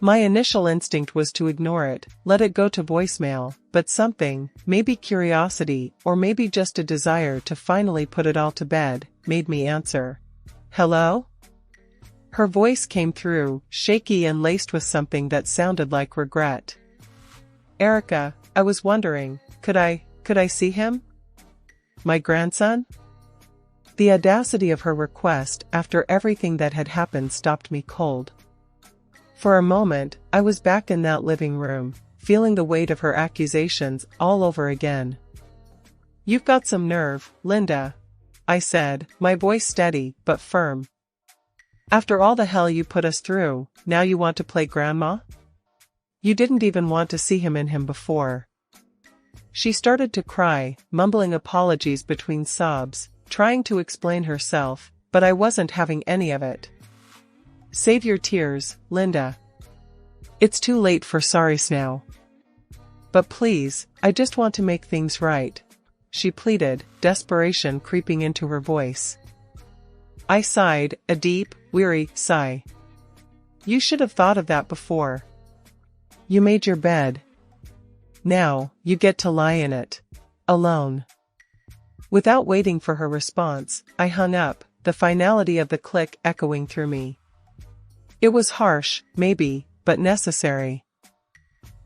My initial instinct was to ignore it, let it go to voicemail, but something, maybe curiosity or maybe just a desire to finally put it all to bed, made me answer. Hello? Her voice came through, shaky and laced with something that sounded like regret. Erica, I was wondering, could I see him? My grandson? The audacity of her request after everything that had happened stopped me cold. For a moment, I was back in that living room, feeling the weight of her accusations all over again. You've got some nerve, Linda, I said, my voice steady but firm. After all the hell you put us through, now you want to play grandma? You didn't even want to see him in him before. She started to cry, mumbling apologies between sobs, trying to explain herself, but I wasn't having any of it. Save your tears, Linda. It's too late for sorries now. But please, I just want to make things right, she pleaded, desperation creeping into her voice. I sighed, a deep, weary sigh. You should have thought of that before. You made your bed. Now, you get to lie in it. Alone. Without waiting for her response, I hung up, the finality of the click echoing through me. It was harsh, maybe, but necessary.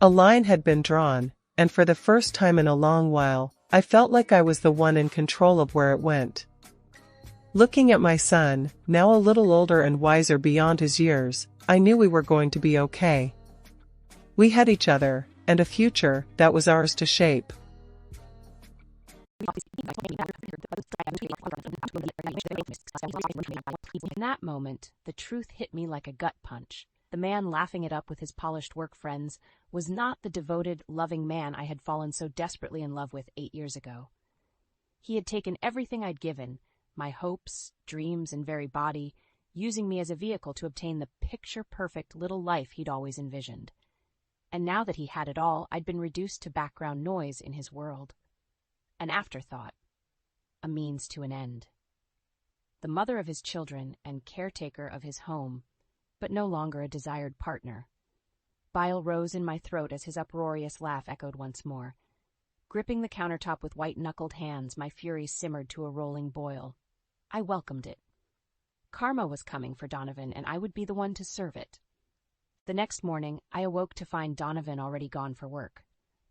A line had been drawn, and for the first time in a long while, I felt like I was the one in control of where it went. Looking at my son, now a little older and wiser beyond his years, I knew we were going to be okay. We had each other, and a future that was ours to shape. In that moment, the truth hit me like a gut punch. The man laughing it up with his polished work friends was not the devoted, loving man I had fallen so desperately in love with 8 years ago. He had taken everything I'd given, my hopes, dreams, and very body, using me as a vehicle to obtain the picture-perfect little life he'd always envisioned. And now that he had it all, I'd been reduced to background noise in his world. An afterthought. A means to an end. The mother of his children and caretaker of his home, but no longer a desired partner. Bile rose in my throat as his uproarious laugh echoed once more. Gripping the countertop with white-knuckled hands, my fury simmered to a rolling boil. I welcomed it. Karma was coming for Donovan, and I would be the one to serve it. The next morning, I awoke to find Donovan already gone for work.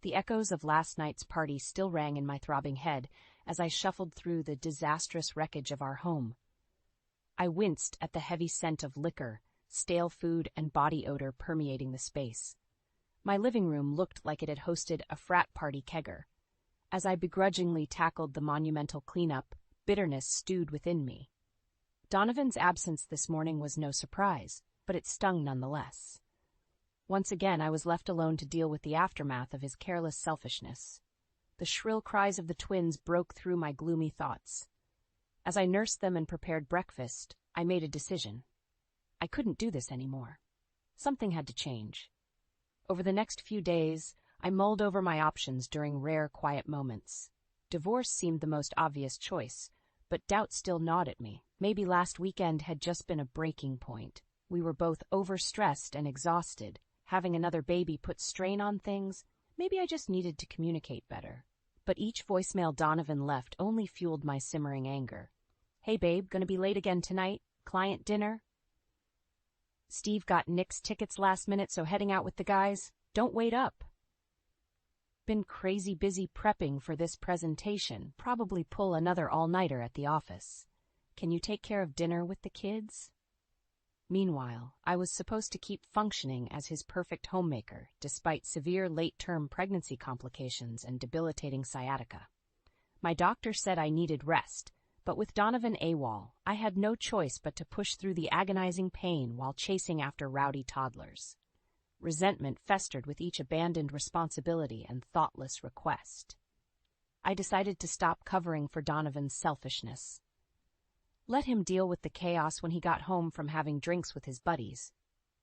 The echoes of last night's party still rang in my throbbing head as I shuffled through the disastrous wreckage of our home. I winced at the heavy scent of liquor, stale food, and body odor permeating the space. My living room looked like it had hosted a frat party kegger. As I begrudgingly tackled the monumental cleanup, bitterness stewed within me. Donovan's absence this morning was no surprise, but it stung nonetheless. Once again, I was left alone to deal with the aftermath of his careless selfishness. The shrill cries of the twins broke through my gloomy thoughts. As I nursed them and prepared breakfast, I made a decision. I couldn't do this anymore. Something had to change. Over the next few days, I mulled over my options during rare, quiet moments. Divorce seemed the most obvious choice, but doubt still gnawed at me. Maybe last weekend had just been a breaking point. We were both overstressed and exhausted. Having another baby put strain on things. Maybe I just needed to communicate better. But each voicemail Donovan left only fueled my simmering anger. Hey babe, gonna be late again tonight? Client dinner? Steve got Nick's tickets last minute, so heading out with the guys? Don't wait up. Been crazy busy prepping for this presentation. Probably pull another all-nighter at the office. Can you take care of dinner with the kids? Meanwhile, I was supposed to keep functioning as his perfect homemaker, despite severe late-term pregnancy complications and debilitating sciatica. My doctor said I needed rest, but with Donovan AWOL, I had no choice but to push through the agonizing pain while chasing after rowdy toddlers. Resentment festered with each abandoned responsibility and thoughtless request. I decided to stop covering for Donovan's selfishness. Let him deal with the chaos when he got home from having drinks with his buddies.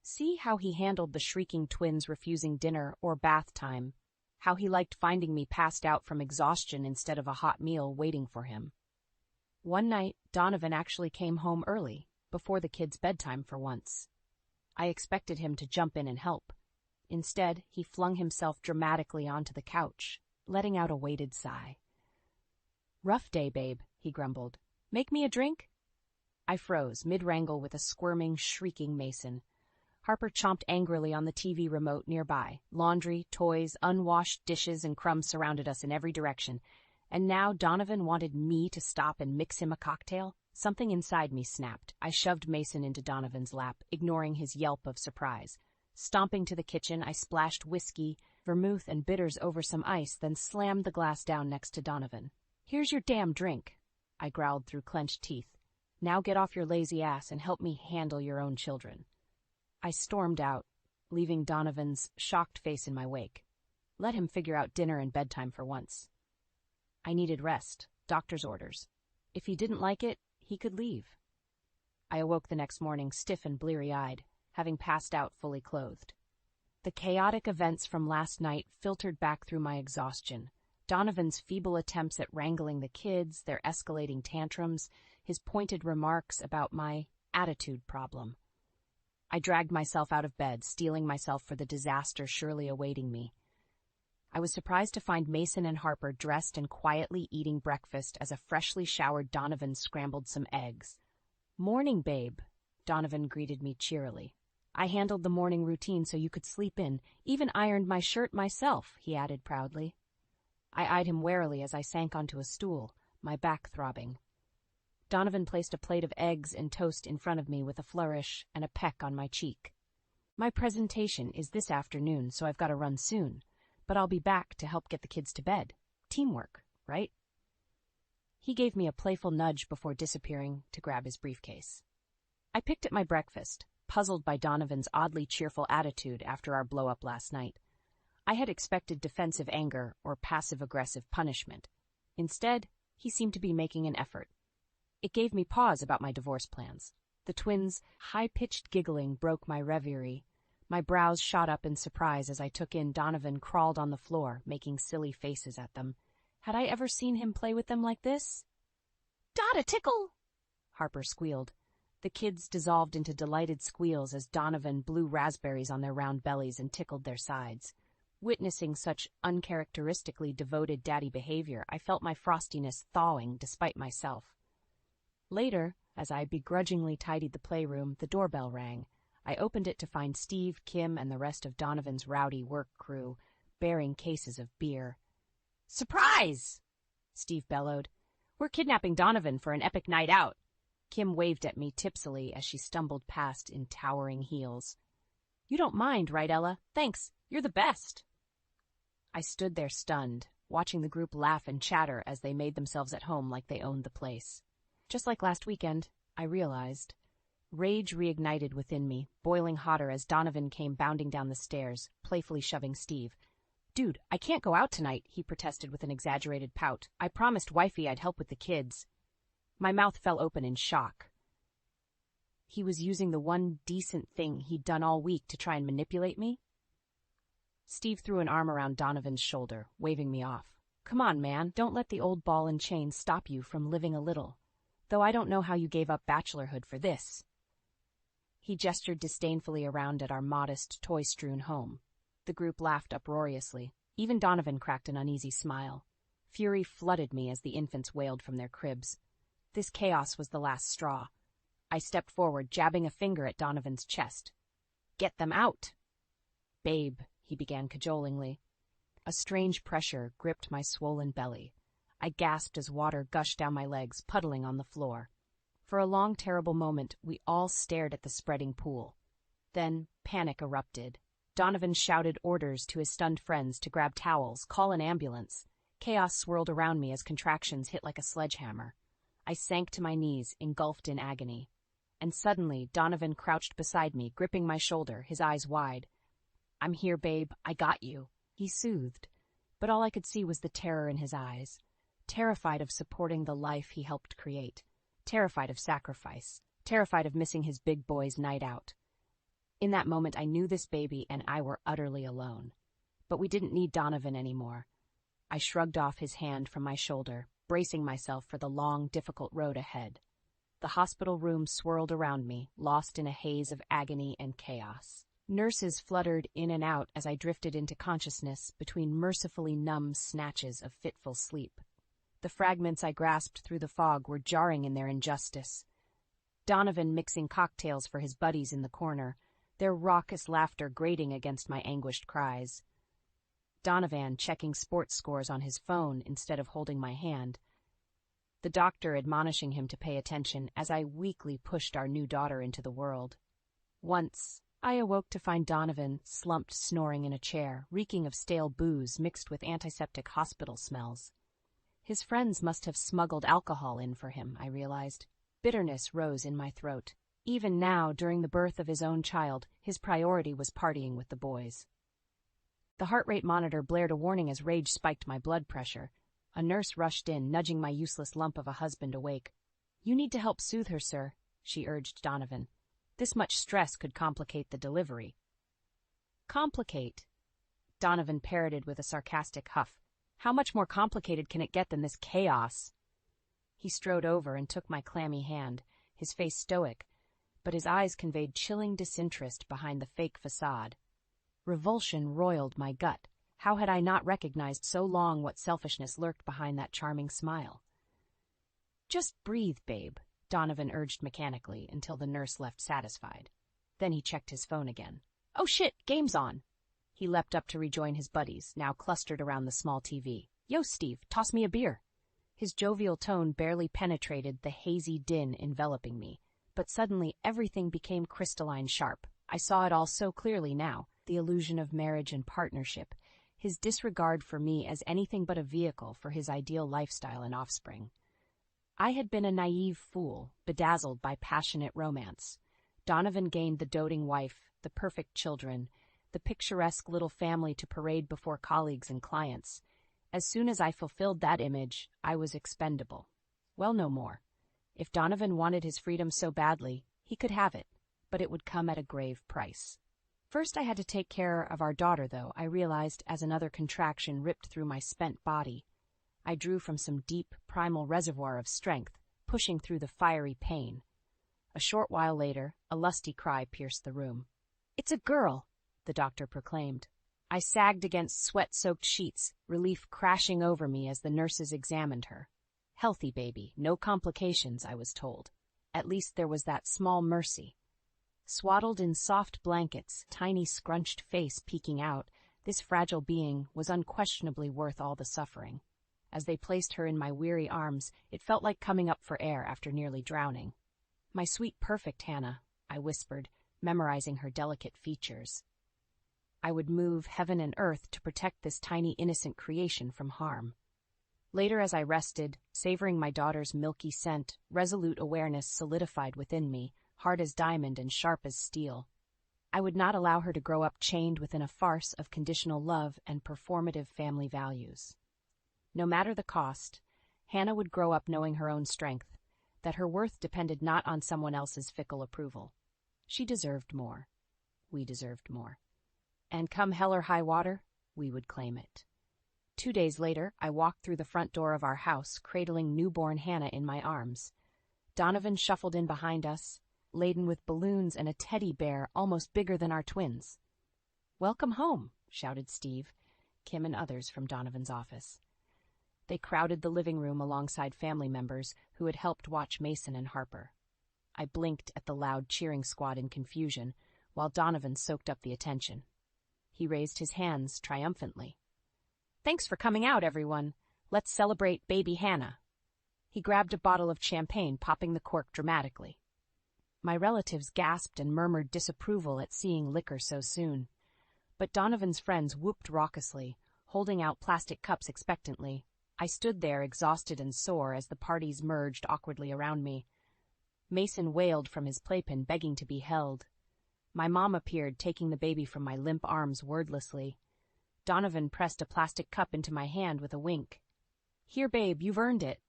See how he handled the shrieking twins refusing dinner or bath time, how he liked finding me passed out from exhaustion instead of a hot meal waiting for him. One night, Donovan actually came home early, before the kids' bedtime for once. I expected him to jump in and help. Instead, he flung himself dramatically onto the couch, letting out a weighted sigh. "Rough day, babe," he grumbled. "Make me a drink?" I froze, mid-wrangle with a squirming, shrieking Mason. Harper chomped angrily on the TV remote nearby. Laundry, toys, unwashed dishes, and crumbs surrounded us in every direction. And now Donovan wanted me to stop and mix him a cocktail? Something inside me snapped. I shoved Mason into Donovan's lap, ignoring his yelp of surprise. Stomping to the kitchen, I splashed whiskey, vermouth, and bitters over some ice, then slammed the glass down next to Donovan. "Here's your damn drink," I growled through clenched teeth. "Now get off your lazy ass and help me handle your own children." I stormed out, leaving Donovan's shocked face in my wake. Let him figure out dinner and bedtime for once. I needed rest, doctor's orders. If he didn't like it, he could leave. I awoke the next morning stiff and bleary-eyed, having passed out fully clothed. The chaotic events from last night filtered back through my exhaustion. Donovan's feeble attempts at wrangling the kids, their escalating tantrums, his pointed remarks about my attitude problem. I dragged myself out of bed, steeling myself for the disaster surely awaiting me. I was surprised to find Mason and Harper dressed and quietly eating breakfast as a freshly showered Donovan scrambled some eggs. "Morning, babe," Donovan greeted me cheerily. "I handled the morning routine so you could sleep in, even ironed my shirt myself," he added proudly. I eyed him warily as I sank onto a stool, my back throbbing. Donovan placed a plate of eggs and toast in front of me with a flourish and a peck on my cheek. "My presentation is this afternoon, so I've got to run soon, but I'll be back to help get the kids to bed. Teamwork, right?" He gave me a playful nudge before disappearing to grab his briefcase. I picked at my breakfast, puzzled by Donovan's oddly cheerful attitude after our blow-up last night. I had expected defensive anger or passive-aggressive punishment. Instead, he seemed to be making an effort. It gave me pause about my divorce plans. The twins' high-pitched giggling broke my reverie. My brows shot up in surprise as I took in Donovan crawled on the floor, making silly faces at them. Had I ever seen him play with them like this? "Dot a tickle!" Harper squealed. The kids dissolved into delighted squeals as Donovan blew raspberries on their round bellies and tickled their sides. Witnessing such uncharacteristically devoted daddy behavior, I felt my frostiness thawing despite myself. Later, as I begrudgingly tidied the playroom, the doorbell rang. I opened it to find Steve, Kim, and the rest of Donovan's rowdy work crew, bearing cases of beer. "Surprise!" Steve bellowed. "We're kidnapping Donovan for an epic night out." Kim waved at me tipsily as she stumbled past in towering heels. "You don't mind, right, Ella? Thanks, you're the best." I stood there stunned, watching the group laugh and chatter as they made themselves at home like they owned the place. Just like last weekend, I realized. Rage reignited within me, boiling hotter as Donovan came bounding down the stairs, playfully shoving Steve. "Dude, I can't go out tonight," he protested with an exaggerated pout. "I promised wifey I'd help with the kids." My mouth fell open in shock. He was using the one decent thing he'd done all week to try and manipulate me? Steve threw an arm around Donovan's shoulder, waving me off. "Come on, man, don't let the old ball and chain stop you from living a little. Though I don't know how you gave up bachelorhood for this." He gestured disdainfully around at our modest, toy-strewn home. The group laughed uproariously. Even Donovan cracked an uneasy smile. Fury flooded me as the infants wailed from their cribs. This chaos was the last straw. I stepped forward, jabbing a finger at Donovan's chest. "Get them out!" "Babe," he began cajolingly. A strange pressure gripped my swollen belly. I gasped as water gushed down my legs, puddling on the floor. For a long, terrible moment, we all stared at the spreading pool. Then panic erupted. Donovan shouted orders to his stunned friends to grab towels, call an ambulance. Chaos swirled around me as contractions hit like a sledgehammer. I sank to my knees, engulfed in agony. And suddenly, Donovan crouched beside me, gripping my shoulder, his eyes wide. "I'm here, babe. I got you," he soothed. But all I could see was the terror in his eyes. Terrified of supporting the life he helped create. Terrified of sacrifice. Terrified of missing his big boy's night out. In that moment, I knew this baby and I were utterly alone. But we didn't need Donovan anymore. I shrugged off his hand from my shoulder, bracing myself for the long, difficult road ahead. The hospital room swirled around me, lost in a haze of agony and chaos. Nurses fluttered in and out as I drifted into consciousness between mercifully numb snatches of fitful sleep. The fragments I grasped through the fog were jarring in their injustice. Donovan mixing cocktails for his buddies in the corner, their raucous laughter grating against my anguished cries. Donovan checking sports scores on his phone instead of holding my hand. The doctor admonishing him to pay attention as I weakly pushed our new daughter into the world. Once, I awoke to find Donovan slumped snoring in a chair, reeking of stale booze mixed with antiseptic hospital smells. His friends must have smuggled alcohol in for him, I realized. Bitterness rose in my throat. Even now, during the birth of his own child, his priority was partying with the boys. The heart rate monitor blared a warning as rage spiked my blood pressure. A nurse rushed in, nudging my useless lump of a husband awake. "You need to help soothe her, sir," she urged Donovan. "This much stress could complicate the delivery." "Complicate?" Donovan parroted with a sarcastic huff. "How much more complicated can it get than this chaos?" He strode over and took my clammy hand, his face stoic, but his eyes conveyed chilling disinterest behind the fake facade. Revulsion roiled my gut. How had I not recognized so long what selfishness lurked behind that charming smile? "Just breathe, babe," Donovan urged mechanically until the nurse left satisfied. Then he checked his phone again. "Oh shit, game's on!" He leapt up to rejoin his buddies, now clustered around the small TV. "Yo, Steve, toss me a beer." His jovial tone barely penetrated the hazy din enveloping me, but suddenly everything became crystalline sharp. I saw it all so clearly now, the illusion of marriage and partnership, his disregard for me as anything but a vehicle for his ideal lifestyle and offspring. I had been a naive fool, bedazzled by passionate romance. Donovan gained the doting wife, the perfect children, the picturesque little family to parade before colleagues and clients. As soon as I fulfilled that image, I was expendable. Well, no more. If Donovan wanted his freedom so badly, he could have it, but it would come at a grave price. First I had to take care of our daughter, though, I realized as another contraction ripped through my spent body. I drew from some deep, primal reservoir of strength, pushing through the fiery pain. A short while later, a lusty cry pierced the room. "It's a girl!" the doctor proclaimed. I sagged against sweat-soaked sheets, relief crashing over me as the nurses examined her. Healthy baby, no complications, I was told. At least there was that small mercy. Swaddled in soft blankets, tiny scrunched face peeking out, this fragile being was unquestionably worth all the suffering. As they placed her in my weary arms, it felt like coming up for air after nearly drowning. "My sweet perfect Hannah," I whispered, memorizing her delicate features. I would move heaven and earth to protect this tiny innocent creation from harm. Later, as I rested, savoring my daughter's milky scent, resolute awareness solidified within me, hard as diamond and sharp as steel. I would not allow her to grow up chained within a farce of conditional love and performative family values. No matter the cost, Hannah would grow up knowing her own strength, that her worth depended not on someone else's fickle approval. She deserved more. We deserved more. And come hell or high water, we would claim it. 2 days later, I walked through the front door of our house, cradling newborn Hannah in my arms. Donovan shuffled in behind us, laden with balloons and a teddy bear almost bigger than our twins. "Welcome home," shouted Steve, Kim and others from Donovan's office. They crowded the living room alongside family members who had helped watch Mason and Harper. I blinked at the loud cheering squad in confusion, while Donovan soaked up the attention. He raised his hands triumphantly. "Thanks for coming out, everyone. Let's celebrate baby Hannah." He grabbed a bottle of champagne, popping the cork dramatically. My relatives gasped and murmured disapproval at seeing liquor so soon. But Donovan's friends whooped raucously, holding out plastic cups expectantly. I stood there exhausted and sore as the parties merged awkwardly around me. Mason wailed from his playpen, begging to be held. My mom appeared, taking the baby from my limp arms wordlessly. Donovan pressed a plastic cup into my hand with a wink. "Here, babe, you've earned it."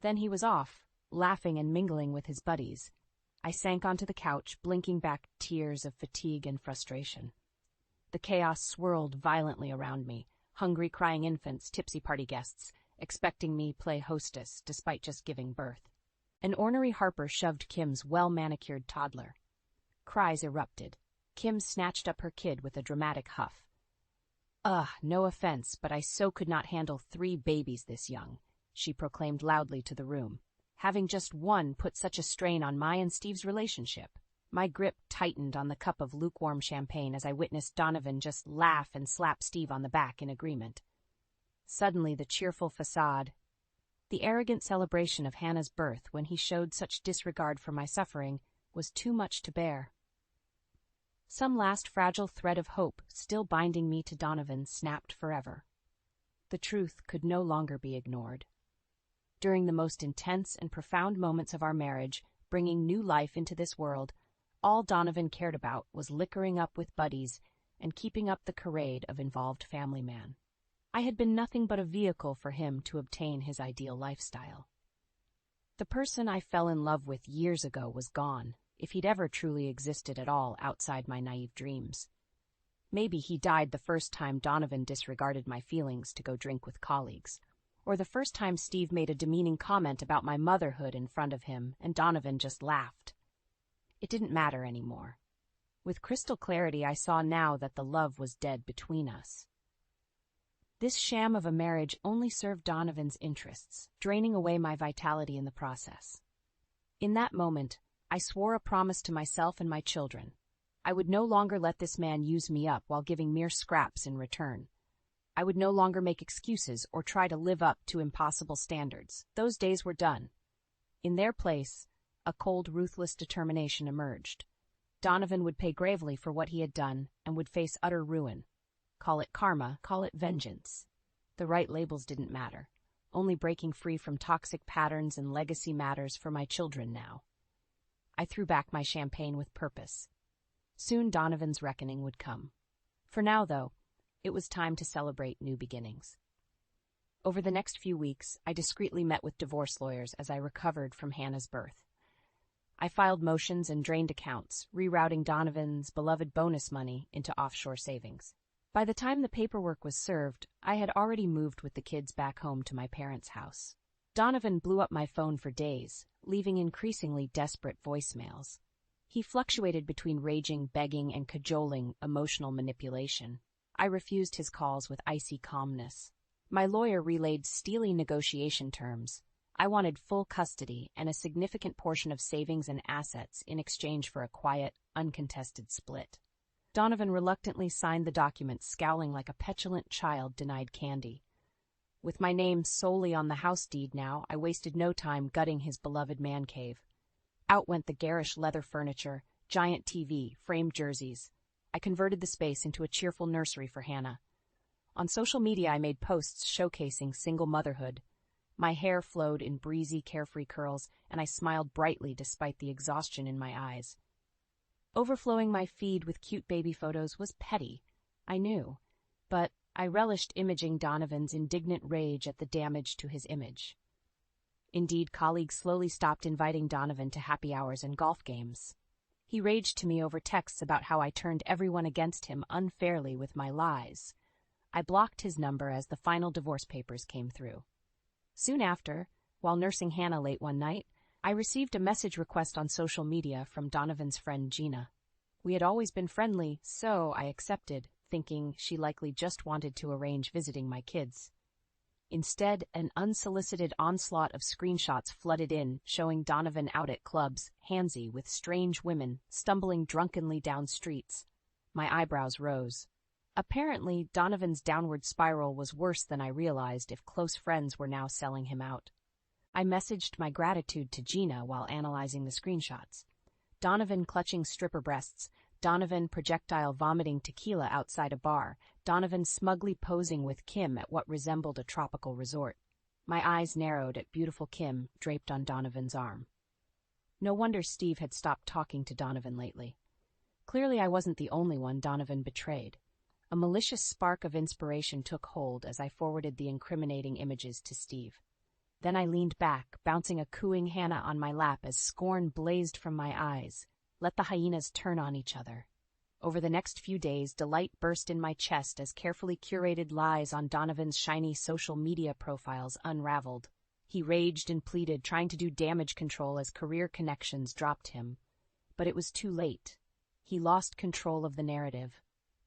Then he was off, laughing and mingling with his buddies. I sank onto the couch, blinking back tears of fatigue and frustration. The chaos swirled violently around me, hungry crying infants, tipsy party guests, expecting me play hostess despite just giving birth. An ornery Harper shoved Kim's well-manicured toddler. Cries erupted. Kim snatched up her kid with a dramatic huff. "Ugh, no offense, but I so could not handle 3 babies this young," she proclaimed loudly to the room. "Having just one put such a strain on my and Steve's relationship." My grip tightened on the cup of lukewarm champagne as I witnessed Donovan just laugh and slap Steve on the back in agreement. Suddenly the cheerful facade, the arrogant celebration of Hannah's birth when he showed such disregard for my suffering, was too much to bear. Some last fragile thread of hope still binding me to Donovan snapped forever. The truth could no longer be ignored. During the most intense and profound moments of our marriage, bringing new life into this world, all Donovan cared about was liquoring up with buddies and keeping up the charade of involved family man. I had been nothing but a vehicle for him to obtain his ideal lifestyle. The person I fell in love with years ago was gone, if he'd ever truly existed at all outside my naive dreams. Maybe he died the first time Donovan disregarded my feelings to go drink with colleagues, or the first time Steve made a demeaning comment about my motherhood in front of him and Donovan just laughed. It didn't matter anymore. With crystal clarity, I saw now that the love was dead between us. This sham of a marriage only served Donovan's interests, draining away my vitality in the process. In that moment, I swore a promise to myself and my children. I would no longer let this man use me up while giving mere scraps in return. I would no longer make excuses or try to live up to impossible standards. Those days were done. In their place, a cold, ruthless determination emerged. Donovan would pay gravely for what he had done and would face utter ruin. Call it karma, call it vengeance. The right labels didn't matter. Only breaking free from toxic patterns and legacy matters for my children now. I threw back my champagne with purpose. Soon Donovan's reckoning would come. For now, though, it was time to celebrate new beginnings. Over the next few weeks, I discreetly met with divorce lawyers as I recovered from Hannah's birth. I filed motions and drained accounts, rerouting Donovan's beloved bonus money into offshore savings. By the time the paperwork was served, I had already moved with the kids back home to my parents' house. Donovan blew up my phone for days, leaving increasingly desperate voicemails. He fluctuated between raging, begging, and cajoling emotional manipulation. I refused his calls with icy calmness. My lawyer relayed steely negotiation terms. I wanted full custody and a significant portion of savings and assets in exchange for a quiet, uncontested split. Donovan reluctantly signed the document, scowling like a petulant child denied candy. With my name solely on the house deed now, I wasted no time gutting his beloved man cave. Out went the garish leather furniture, giant TV, framed jerseys. I converted the space into a cheerful nursery for Hannah. On social media, I made posts showcasing single motherhood. My hair flowed in breezy, carefree curls, and I smiled brightly despite the exhaustion in my eyes. Overflowing my feed with cute baby photos was petty, I knew, but I relished imaging Donovan's indignant rage at the damage to his image. Indeed, colleagues slowly stopped inviting Donovan to happy hours and golf games. He raged to me over texts about how I turned everyone against him unfairly with my lies. I blocked his number as the final divorce papers came through. Soon after, while nursing Hannah late one night, I received a message request on social media from Donovan's friend Gina. We had always been friendly, so I accepted, thinking she likely just wanted to arrange visiting my kids. Instead, an unsolicited onslaught of screenshots flooded in, showing Donovan out at clubs, handsy with strange women, stumbling drunkenly down streets. My eyebrows rose. Apparently, Donovan's downward spiral was worse than I realized if close friends were now selling him out. I messaged my gratitude to Gina while analyzing the screenshots. Donovan clutching stripper breasts, Donovan projectile vomiting tequila outside a bar, Donovan smugly posing with Kim at what resembled a tropical resort. My eyes narrowed at beautiful Kim draped on Donovan's arm. No wonder Steve had stopped talking to Donovan lately. Clearly I wasn't the only one Donovan betrayed. A malicious spark of inspiration took hold as I forwarded the incriminating images to Steve. Then I leaned back, bouncing a cooing Hannah on my lap as scorn blazed from my eyes. Let the hyenas turn on each other. Over the next few days, delight burst in my chest as carefully curated lies on Donovan's shiny social media profiles unraveled. He raged and pleaded, trying to do damage control as career connections dropped him. But it was too late. He lost control of the narrative.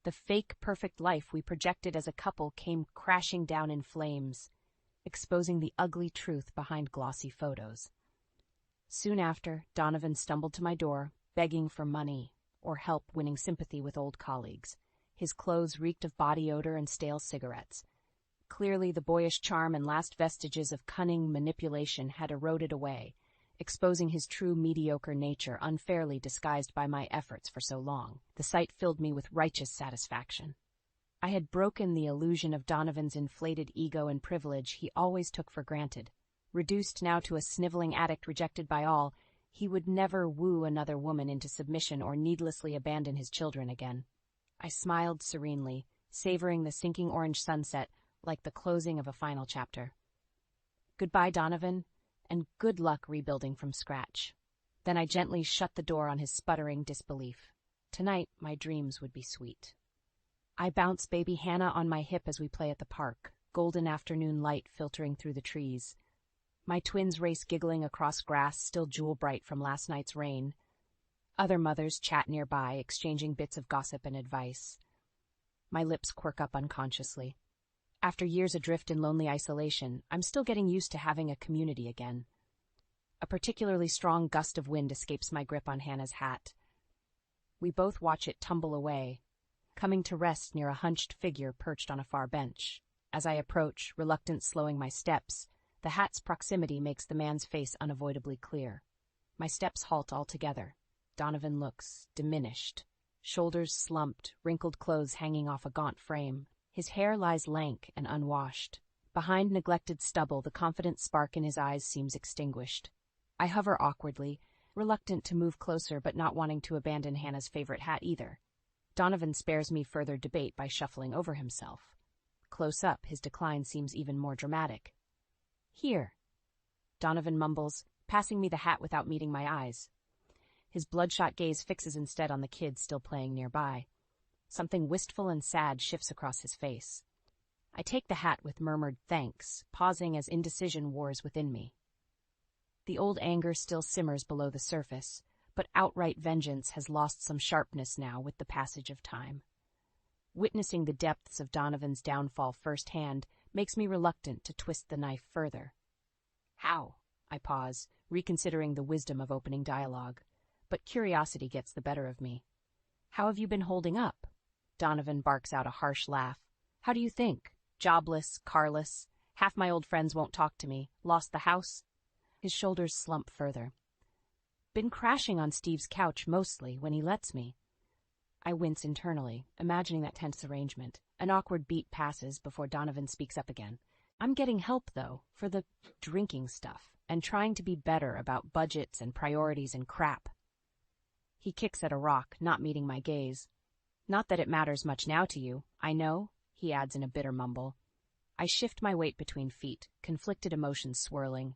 The fake perfect life we projected as a couple came crashing down in flames, exposing the ugly truth behind glossy photos. Soon after, Donovan stumbled to my door, begging for money or help winning sympathy with old colleagues. His clothes reeked of body odor and stale cigarettes. Clearly, the boyish charm and last vestiges of cunning manipulation had eroded away, exposing his true mediocre nature unfairly disguised by my efforts for so long. The sight filled me with righteous satisfaction. I had broken the illusion of Donovan's inflated ego and privilege he always took for granted. Reduced now to a sniveling addict rejected by all, he would never woo another woman into submission or needlessly abandon his children again. I smiled serenely, savoring the sinking orange sunset like the closing of a final chapter. Goodbye, Donovan, and good luck rebuilding from scratch. Then I gently shut the door on his sputtering disbelief. Tonight, my dreams would be sweet. I bounce baby Hannah on my hip as we play at the park, golden afternoon light filtering through the trees. My twins race giggling across grass still jewel-bright from last night's rain. Other mothers chat nearby, exchanging bits of gossip and advice. My lips quirk up unconsciously. After years adrift in lonely isolation, I'm still getting used to having a community again. A particularly strong gust of wind escapes my grip on Hannah's hat. We both watch it tumble away, coming to rest near a hunched figure perched on a far bench. As I approach, reluctant slowing my steps, the hat's proximity makes the man's face unavoidably clear. My steps halt altogether. Donovan looks diminished, shoulders slumped, wrinkled clothes hanging off a gaunt frame. His hair lies lank and unwashed. Behind neglected stubble, the confident spark in his eyes seems extinguished. I hover awkwardly, reluctant to move closer but not wanting to abandon Hannah's favorite hat either. Donovan spares me further debate by shuffling over himself. Close up, his decline seems even more dramatic. Here, Donovan mumbles, passing me the hat without meeting my eyes. His bloodshot gaze fixes instead on the kids still playing nearby. Something wistful and sad shifts across his face. I take the hat with murmured thanks, pausing as indecision wars within me. The old anger still simmers below the surface, but outright vengeance has lost some sharpness now with the passage of time. Witnessing the depths of Donovan's downfall firsthand makes me reluctant to twist the knife further. How? I pause, reconsidering the wisdom of opening dialogue. But curiosity gets the better of me. How have you been holding up? Donovan barks out a harsh laugh. How do you think? Jobless, carless, half my old friends won't talk to me, lost the house? His shoulders slump further. Been crashing on Steve's couch mostly when he lets me. I wince internally, imagining that tense arrangement. An awkward beat passes before Donovan speaks up again. I'm getting help, though, for the drinking stuff, and trying to be better about budgets and priorities and crap. He kicks at a rock, not meeting my gaze. Not that it matters much now to you, I know, he adds in a bitter mumble. I shift my weight between feet, conflicted emotions swirling.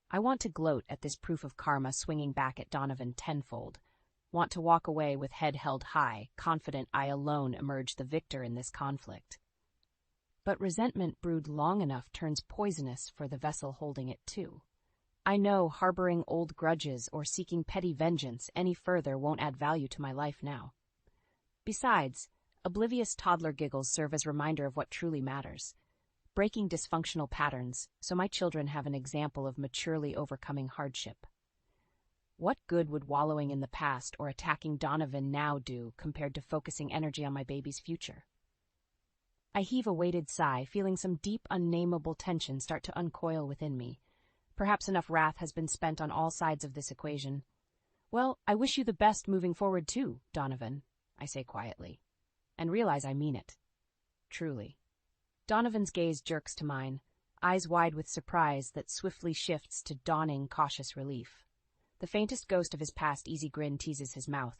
I want to gloat at this proof of karma swinging back at Donovan tenfold. Want to walk away with head held high, confident I alone emerge the victor in this conflict. But resentment brewed long enough turns poisonous for the vessel holding it too. I know harboring old grudges or seeking petty vengeance any further won't add value to my life now. Besides, oblivious toddler giggles serve as reminder of what truly matters. Breaking dysfunctional patterns so my children have an example of maturely overcoming hardship. What good would wallowing in the past or attacking Donovan now do compared to focusing energy on my baby's future? I heave a weighted sigh, feeling some deep, unnameable tension start to uncoil within me. Perhaps enough wrath has been spent on all sides of this equation. Well, I wish you the best moving forward too, Donovan, I say quietly, and realize I mean it. Truly. Donovan's gaze jerks to mine, eyes wide with surprise that swiftly shifts to dawning, cautious relief. The faintest ghost of his past easy grin teases his mouth.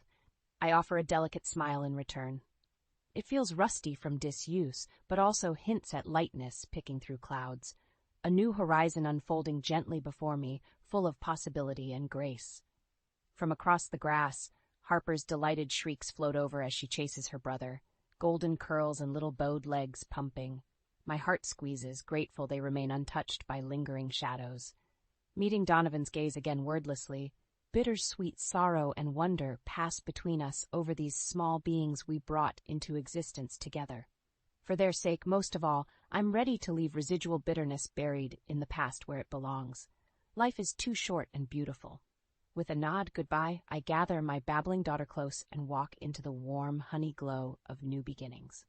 I offer a delicate smile in return. It feels rusty from disuse, but also hints at lightness picking through clouds. A new horizon unfolding gently before me, full of possibility and grace. From across the grass, Harper's delighted shrieks float over as she chases her brother, golden curls and little bowed legs pumping. My heart squeezes, grateful they remain untouched by lingering shadows. Meeting Donovan's gaze again wordlessly, bittersweet sorrow and wonder pass between us over these small beings we brought into existence together. For their sake, most of all, I'm ready to leave residual bitterness buried in the past where it belongs. Life is too short and beautiful. With a nod goodbye, I gather my babbling daughter close and walk into the warm honey glow of new beginnings.